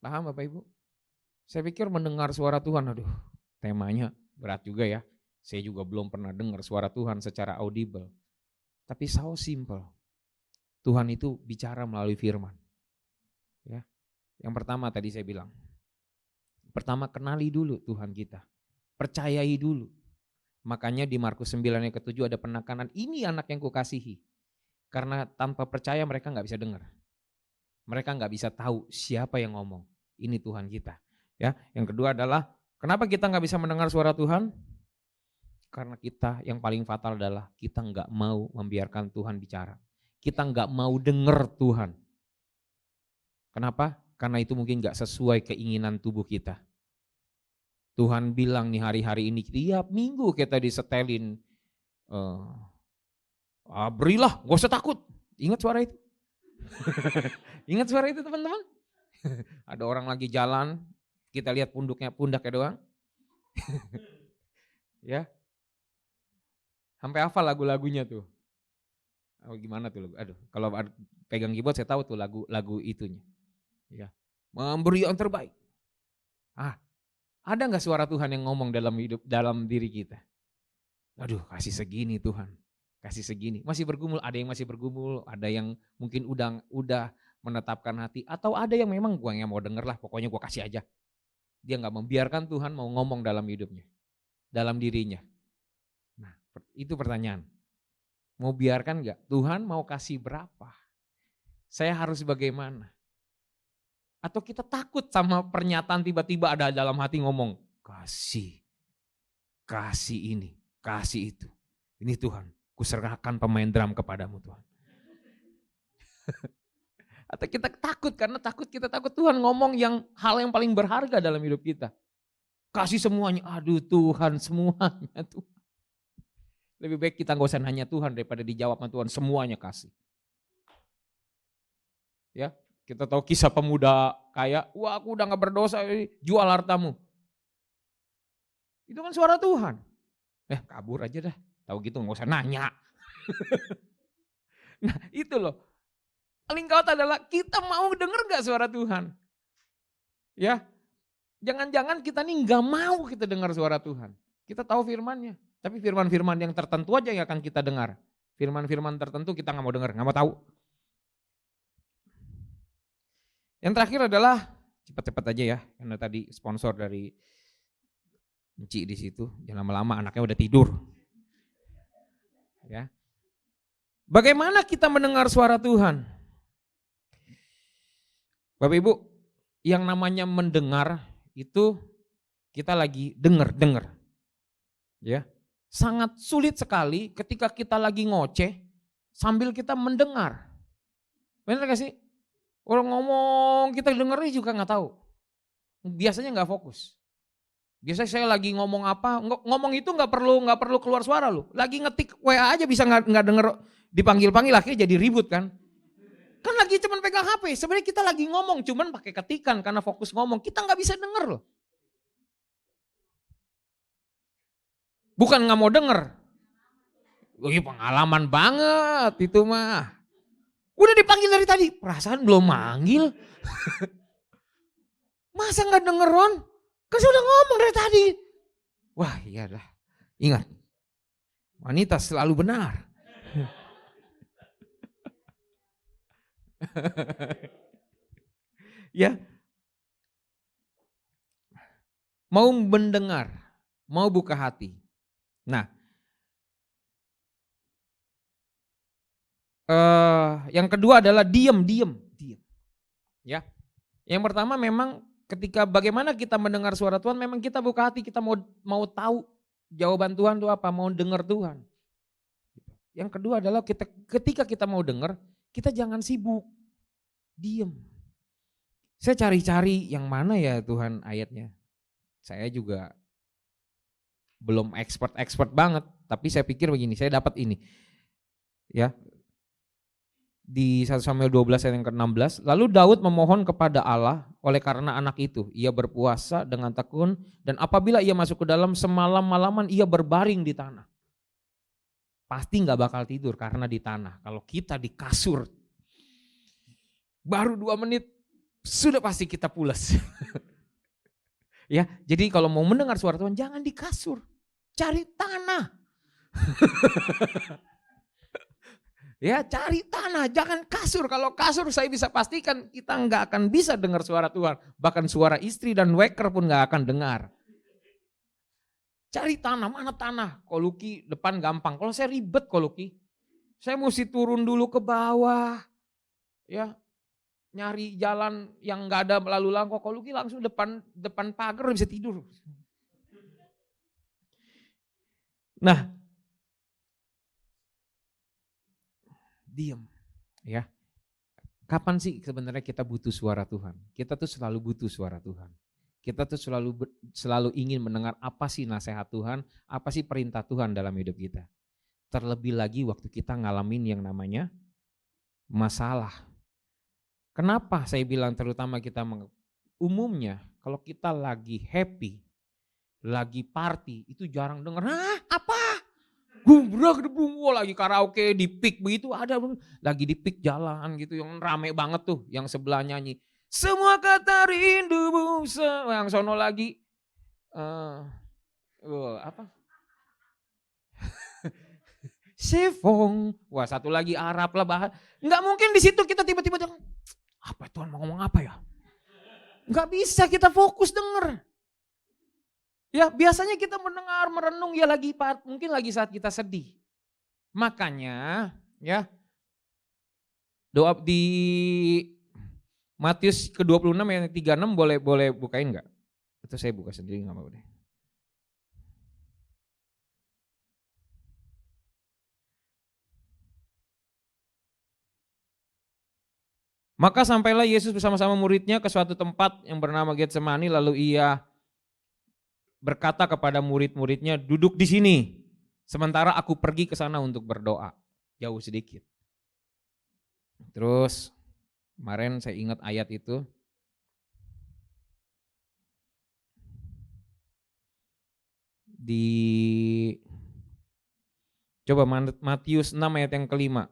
Paham Bapak Ibu? Saya pikir mendengar suara Tuhan, aduh, temanya berat juga ya. Saya juga belum pernah dengar suara Tuhan secara audible. Tapi so simple. Tuhan itu bicara melalui firman. Ya. Yang pertama tadi saya bilang. Pertama kenali dulu Tuhan kita. Percayai dulu. Makanya di Markus 9 ayat ke-7 ada penekanan, ini anak yang kukasihi. Karena tanpa percaya mereka gak bisa dengar. Mereka gak bisa tahu siapa yang ngomong. Ini Tuhan kita. Ya, yang kedua adalah kenapa kita gak bisa mendengar suara Tuhan? Karena kita yang paling fatal adalah kita gak mau membiarkan Tuhan bicara. Kita gak mau dengar Tuhan. Kenapa? Karena itu mungkin gak sesuai keinginan tubuh kita. Tuhan bilang nih hari-hari ini tiap minggu kita disetelin. Berilah, gak usah takut. Ingat suara itu? Ingat suara itu teman-teman? Ada orang lagi jalan, kita lihat pundaknya doang. Ya. Sampai hafal lagu-lagunya tuh. Oh, gimana tuh lagu? Aduh, kalau pegang keyboard saya tahu tuh lagu itunya. Ya. Memberi yang terbaik. Ada gak suara Tuhan yang ngomong dalam diri kita? Aduh, kasih segini Tuhan, kasih segini. Masih bergumul, ada yang masih bergumul, ada yang mungkin udah menetapkan hati, atau ada yang memang gue yang mau denger lah, pokoknya gue kasih aja. Dia gak membiarkan Tuhan mau ngomong dalam hidupnya, dalam dirinya. Nah, itu pertanyaan. Mau biarkan gak? Tuhan mau kasih berapa? Saya harus bagaimana? Atau kita takut sama pernyataan tiba-tiba ada dalam hati ngomong, kasih ini, kasih itu. Ini Tuhan, kuserahkan pemain drum kepadamu Tuhan. Atau kita takut karena kita takut Tuhan ngomong hal yang paling berharga dalam hidup kita. Kasih semuanya, aduh Tuhan semuanya Tuhan. Lebih baik kita gak usah nanya Tuhan daripada dijawab sama Tuhan, semuanya kasih. Ya. Kita tahu kisah pemuda kaya, wah aku udah gak berdosa, jual hartamu. Itu kan suara Tuhan. Kabur aja dah, tahu gitu gak usah nanya. Nah itu loh, paling kawat adalah kita mau denger gak suara Tuhan. Ya, jangan-jangan kita nih gak mau kita dengar suara Tuhan. Kita tahu firman-Nya, tapi firman-firman yang tertentu aja yang akan kita dengar. Firman-firman tertentu kita gak mau dengar, gak mau tahu. Yang terakhir adalah cepat-cepat aja ya, karena tadi sponsor dari Enci di situ, jangan lama-lama anaknya udah tidur. Ya. Bagaimana kita mendengar suara Tuhan? Bapak Ibu, yang namanya mendengar itu kita lagi dengar. Ya. Sangat sulit sekali ketika kita lagi ngoceh sambil kita mendengar. Benar gak sih? Orang ngomong kita dengerin juga gak tahu. Biasanya gak fokus. Biasanya saya lagi ngomong apa, ngomong itu gak perlu keluar suara loh. Lagi ngetik WA aja bisa gak denger, dipanggil-panggil akhirnya jadi ribut kan. Kan lagi cuman pegang HP, sebenarnya kita lagi ngomong cuman pakai ketikan karena fokus ngomong. Kita gak bisa denger loh. Bukan gak mau denger. Pengalaman banget itu mah. Udah dipanggil dari tadi, perasaan belum manggil. Masa gak denger Ron? Kan saya udah ngomong dari tadi. Wah iya dah, ingat. Wanita selalu benar. Ya. Mau mendengar, mau buka hati. Nah, yang kedua adalah diam. Ya. Yang pertama memang ketika bagaimana kita mendengar suara Tuhan, memang kita buka hati, kita mau tahu jawaban Tuhan itu apa, mau dengar Tuhan. Yang kedua adalah ketika kita mau dengar, kita jangan sibuk, diam. Saya cari-cari yang mana ya Tuhan ayatnya. Saya juga belum expert banget, tapi saya pikir begini, saya dapat ini. Ya. Di 1 Samuel 12 ayat yang ke-16, lalu Daud memohon kepada Allah oleh karena anak itu. Ia berpuasa dengan tekun dan apabila ia masuk ke dalam semalam-malaman ia berbaring di tanah. Pasti gak bakal tidur karena di tanah. Kalau kita di kasur, baru 2 menit sudah pasti kita pulas. Ya, jadi kalau mau mendengar suara Tuhan jangan di kasur, cari tanah. Ya, cari tanah, jangan kasur. Kalau kasur saya bisa pastikan kita nggak akan bisa dengar suara Tuhan. Bahkan suara istri dan waker pun nggak akan dengar. Cari tanah, mana tanah? Koluki depan gampang. Kalau saya ribet koluki, saya mesti turun dulu ke bawah. Ya, nyari jalan yang nggak ada lalu lalang. Koluki langsung depan pagar bisa tidur. Nah, diam, ya. Kapan sih sebenarnya kita butuh suara Tuhan? Kita tuh selalu butuh suara Tuhan. Kita tuh selalu ingin mendengar apa sih nasihat Tuhan, apa sih perintah Tuhan dalam hidup kita. Terlebih lagi waktu kita ngalamin yang namanya masalah. Kenapa saya bilang terutama kita umumnya kalau kita lagi happy, lagi party itu jarang dengar, apa? Lagi karaoke di pik begitu ada lagi di pik jalan gitu yang rame banget tuh yang sebelah nyanyi semua kata rindumu yang sono lagi apa Sifong, wah satu lagi Arab lah bahas, nggak mungkin di situ kita tiba-tiba apa Tuhan mau ngomong apa ya, nggak bisa kita fokus denger. Ya biasanya kita mendengar, merenung ya mungkin lagi saat kita sedih. Makanya ya doa di Matius ke-26 yang 36 boleh bukain enggak? Itu saya buka sendiri enggak mau deh. Maka sampailah Yesus bersama-sama muridnya ke suatu tempat yang bernama Getsemani, lalu ia berkata kepada murid-muridnya, duduk di sini, sementara aku pergi ke sana untuk berdoa, jauh sedikit. Terus kemarin saya ingat ayat itu, coba Matius 6 ayat yang kelima,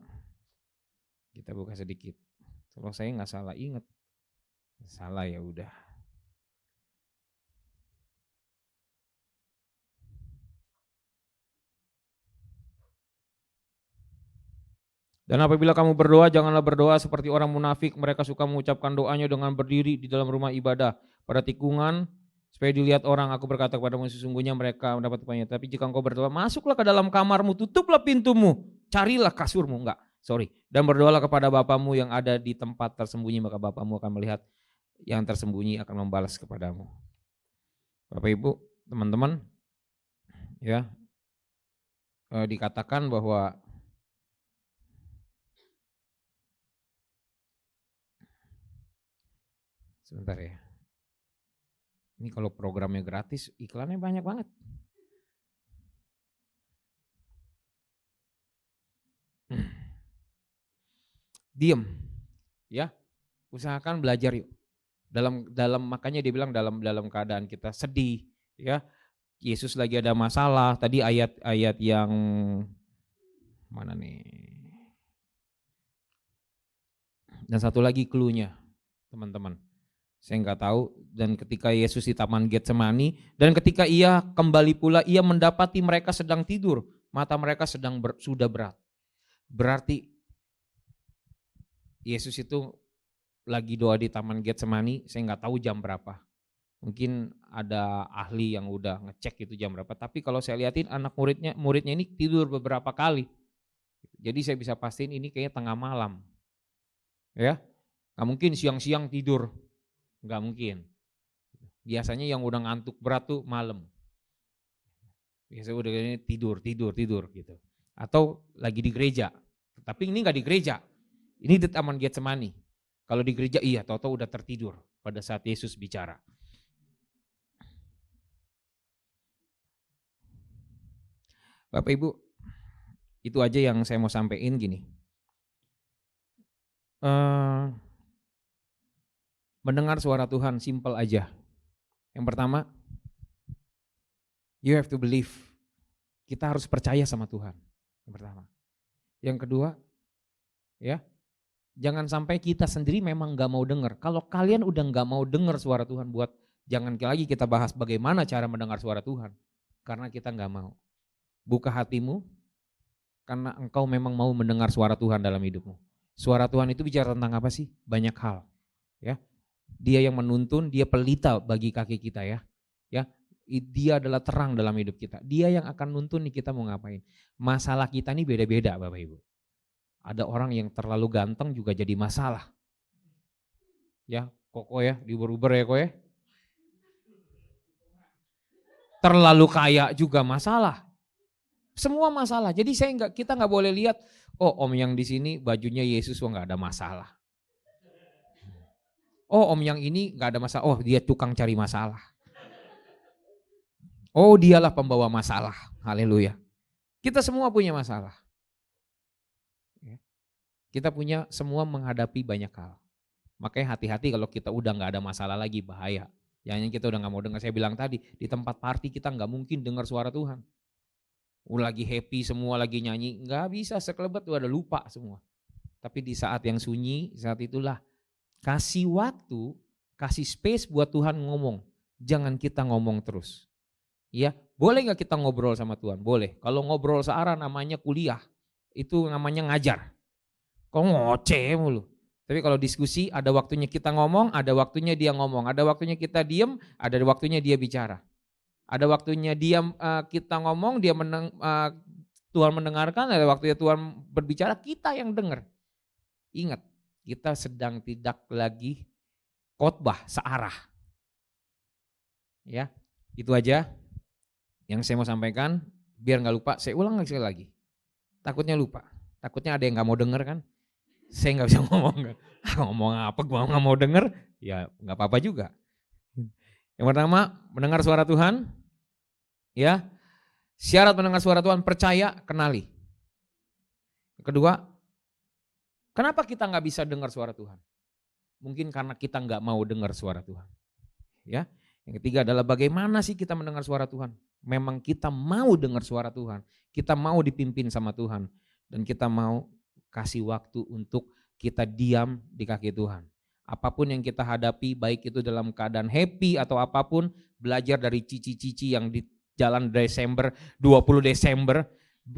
kita buka sedikit. Kalau saya nggak salah ingat, salah ya udah. Dan apabila kamu berdoa, janganlah berdoa seperti orang munafik. Mereka suka mengucapkan doanya dengan berdiri di dalam rumah ibadah pada tikungan, supaya dilihat orang. Aku berkata kepadamu, sesungguhnya mereka mendapat upahnya. Tapi jika engkau berdoa, masuklah ke dalam kamarmu, tutuplah pintumu, carilah kasurmu. Dan berdoalah kepada Bapamu yang ada di tempat tersembunyi, maka Bapamu akan melihat yang tersembunyi, akan membalas kepadamu. Bapak Ibu, teman-teman, ya dikatakan bahwa sebentar ya. Ini kalau programnya gratis, iklannya banyak banget. Diam. Ya. Usahakan belajar yuk. Makanya dia bilang dalam keadaan kita sedih, ya. Yesus lagi ada masalah. Tadi ayat yang mana nih? Dan satu lagi clue-nya, teman-teman. Saya nggak tahu, dan ketika Yesus di Taman Getsemani, dan ketika ia kembali pula, ia mendapati mereka sedang tidur, mata mereka sudah berat. Berarti Yesus itu lagi doa di Taman Getsemani, saya nggak tahu jam berapa. Mungkin ada ahli yang udah ngecek itu jam berapa, tapi kalau saya lihatin anak muridnya ini tidur beberapa kali. Jadi saya bisa pastiin ini kayaknya tengah malam. Ya, nggak mungkin siang-siang tidur. Enggak mungkin. Biasanya yang udah ngantuk berat tuh malam. Biasanya udah tidur gitu. Atau lagi di gereja. Tapi ini enggak di gereja. Ini di Taman Getsemani. Kalau di gereja iya, tahu-tahu udah tertidur pada saat Yesus bicara. Bapak Ibu, itu aja yang saya mau sampaikan gini. Mendengar suara Tuhan simple aja. Yang pertama, you have to believe. Kita harus percaya sama Tuhan. Yang pertama. Yang kedua, ya, jangan sampai kita sendiri memang gak mau dengar. Kalau kalian udah gak mau dengar suara Tuhan, jangan lagi kita bahas bagaimana cara mendengar suara Tuhan. Karena kita gak mau. Buka hatimu, Karena engkau memang mau mendengar suara Tuhan dalam hidupmu. Suara Tuhan itu bicara tentang apa sih? Banyak hal. Ya, Dia yang menuntun, Dia pelita bagi kaki kita ya. Ya, Dia adalah terang dalam hidup kita. Dia yang akan nuntun nih kita mau ngapain. Masalah kita nih beda-beda Bapak Ibu. Ada orang yang terlalu ganteng juga jadi masalah. Ya, koko ya, diuber-uber ya kok ya. Terlalu kaya juga masalah. Semua masalah. Jadi kita nggak boleh lihat, oh om yang di sini bajunya Yesus, nggak ada masalah. Oh om yang ini nggak ada masalah, oh dia tukang cari masalah. Oh dialah pembawa masalah, haleluya. Kita semua punya masalah. Kita punya semua menghadapi banyak hal. Makanya hati-hati kalau kita udah nggak ada masalah lagi, bahaya. Yang kita udah nggak mau dengar, saya bilang tadi, di tempat party kita nggak mungkin dengar suara Tuhan. Lagi happy semua, lagi nyanyi, nggak bisa, sekelebat udah lupa semua. Tapi di saat yang sunyi, saat itulah kasih waktu, kasih space buat Tuhan ngomong. Jangan kita ngomong terus. Ya, boleh nggak kita ngobrol sama Tuhan? Boleh. Kalau ngobrol searah namanya kuliah, itu namanya ngajar. Kok ngoceh mulu. Tapi kalau diskusi ada waktunya kita ngomong, ada waktunya dia ngomong, ada waktunya kita diem, ada waktunya dia bicara. Ada waktunya dia kita ngomong, Tuhan mendengarkan, ada waktunya Tuhan berbicara, kita yang dengar. Ingat, kita sedang tidak lagi khotbah searah. Ya, itu aja yang saya mau sampaikan. Biar nggak lupa, saya ulang sekali lagi. Takutnya lupa, takutnya ada yang nggak mau dengar kan. Saya nggak bisa ngomong, ngomong apa, gua nggak mau denger, ya nggak apa-apa juga. Yang pertama, mendengar suara Tuhan, ya. Syarat mendengar suara Tuhan, percaya, kenali. Yang kedua, kenapa kita nggak bisa dengar suara Tuhan? Mungkin karena kita nggak mau dengar suara Tuhan. Ya. Yang ketiga adalah bagaimana sih kita mendengar suara Tuhan? Memang kita mau dengar suara Tuhan, kita mau dipimpin sama Tuhan, dan kita mau kasih waktu untuk kita diam di kaki Tuhan. Apapun yang kita hadapi, baik itu dalam keadaan happy atau apapun, belajar dari cici-cici yang di jalan Desember, 20 Desember.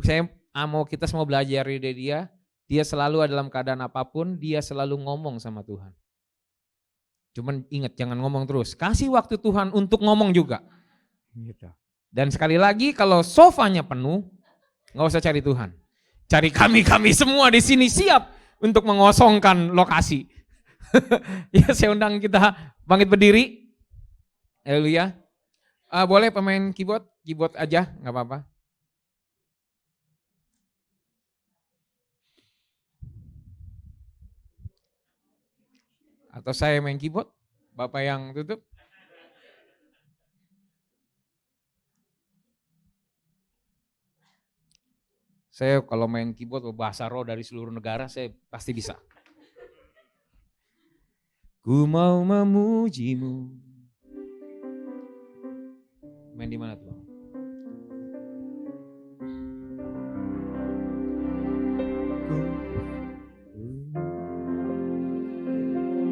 Saya mau kita semua belajar dari dia. Dia selalu dalam keadaan apapun, dia selalu ngomong sama Tuhan. Cuman ingat, jangan ngomong terus. Kasih waktu Tuhan untuk ngomong juga. Gitu. Dan sekali lagi, kalau sofanya penuh, nggak usah cari Tuhan. Cari kami semua di sini siap untuk mengosongkan lokasi. Ya, saya undang kita bangkit berdiri. Haleluya. Boleh pemain keyboard aja, nggak apa-apa. Atau saya main keyboard, Bapak yang tutup. Saya kalau main keyboard bahasa roh dari seluruh negara, saya pasti bisa. Ku mau memujimu. Main di mana tuh?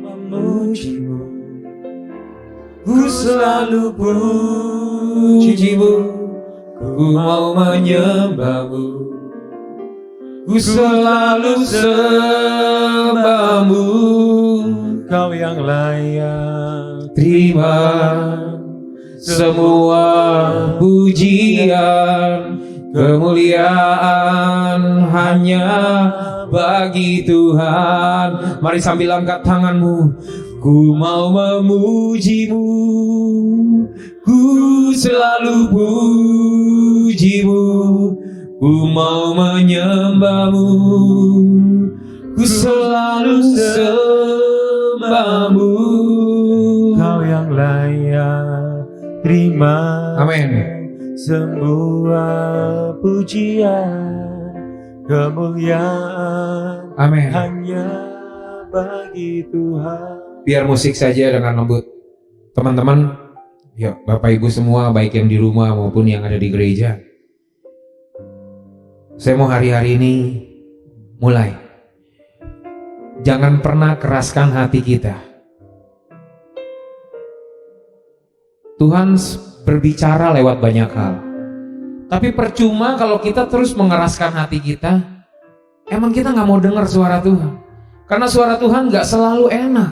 Memujimu, ku selalu pujimu, ku mau menyembahmu. Ku selalu sembahmu, Kau yang layak terima semua pujian, kemuliaan hanya bagi Tuhan. Mari sambil angkat tanganmu. Ku mau memujimu, ku selalu pujimu, ku mau menyembahmu, ku selalu sembahmu. Kau yang layak terima semua pujian, kemuliaan hanya bagi Tuhan. Biar musik saja dengan lembut. Teman-teman, ya Bapak Ibu semua, baik yang di rumah maupun yang ada di gereja. Saya mau hari-hari ini mulai. Jangan pernah keraskan hati kita. Tuhan berbicara lewat banyak hal. Tapi percuma kalau kita terus mengeraskan hati kita. Emang kita nggak mau dengar suara Tuhan. Karena suara Tuhan nggak selalu enak.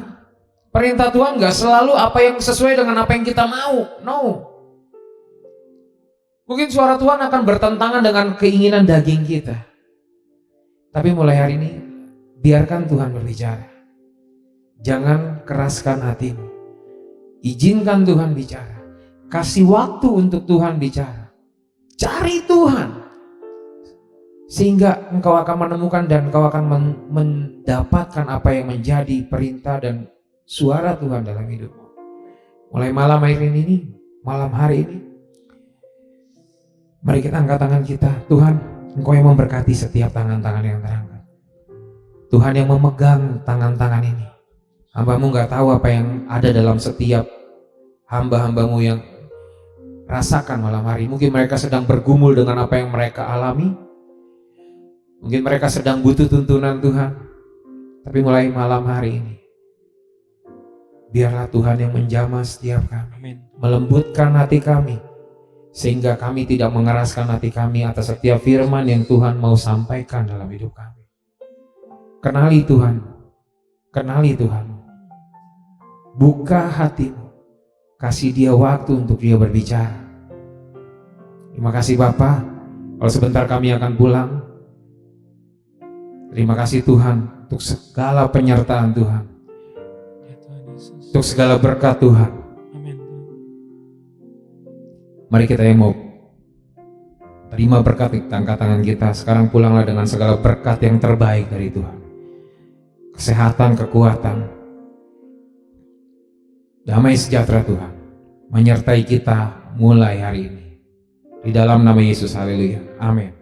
Perintah Tuhan nggak selalu apa yang sesuai dengan apa yang kita mau. No. Mungkin suara Tuhan akan bertentangan dengan keinginan daging kita. Tapi mulai hari ini, biarkan Tuhan berbicara. Jangan keraskan hatimu. Izinkan Tuhan bicara. Kasih waktu untuk Tuhan bicara. Cari Tuhan. Sehingga engkau akan menemukan dan engkau akan mendapatkan apa yang menjadi perintah dan suara Tuhan dalam hidupmu. Mulai malam hari ini, malam hari ini, mari kita angkat tangan kita. Tuhan, Engkau yang memberkati setiap tangan-tangan yang terangkat. Tuhan yang memegang tangan-tangan ini. Hamba-Mu gak tahu apa yang ada dalam setiap hamba-hamba-Mu yang rasakan malam hari. Mungkin mereka sedang bergumul dengan apa yang mereka alami. Mungkin mereka sedang butuh tuntunan Tuhan. Tapi mulai malam hari ini, biarlah Tuhan yang menjamah setiap kami. Amin. Melembutkan hati kami. Sehingga kami tidak mengeraskan hati kami atas setiap firman yang Tuhan mau sampaikan dalam hidup kami. Kenali Tuhan. Kenali Tuhan. Buka hatimu. Kasih dia waktu untuk dia berbicara. Terima kasih Bapa. Kalau sebentar kami akan pulang. Terima kasih Tuhan untuk segala penyertaan Tuhan. Untuk segala berkat Tuhan. Mari kita yang mau terima berkat, kita angkat tangan kita. Sekarang pulanglah dengan segala berkat yang terbaik dari Tuhan. Kesehatan, kekuatan, damai sejahtera Tuhan menyertai kita mulai hari ini. Di dalam nama Yesus, haleluya. Amin.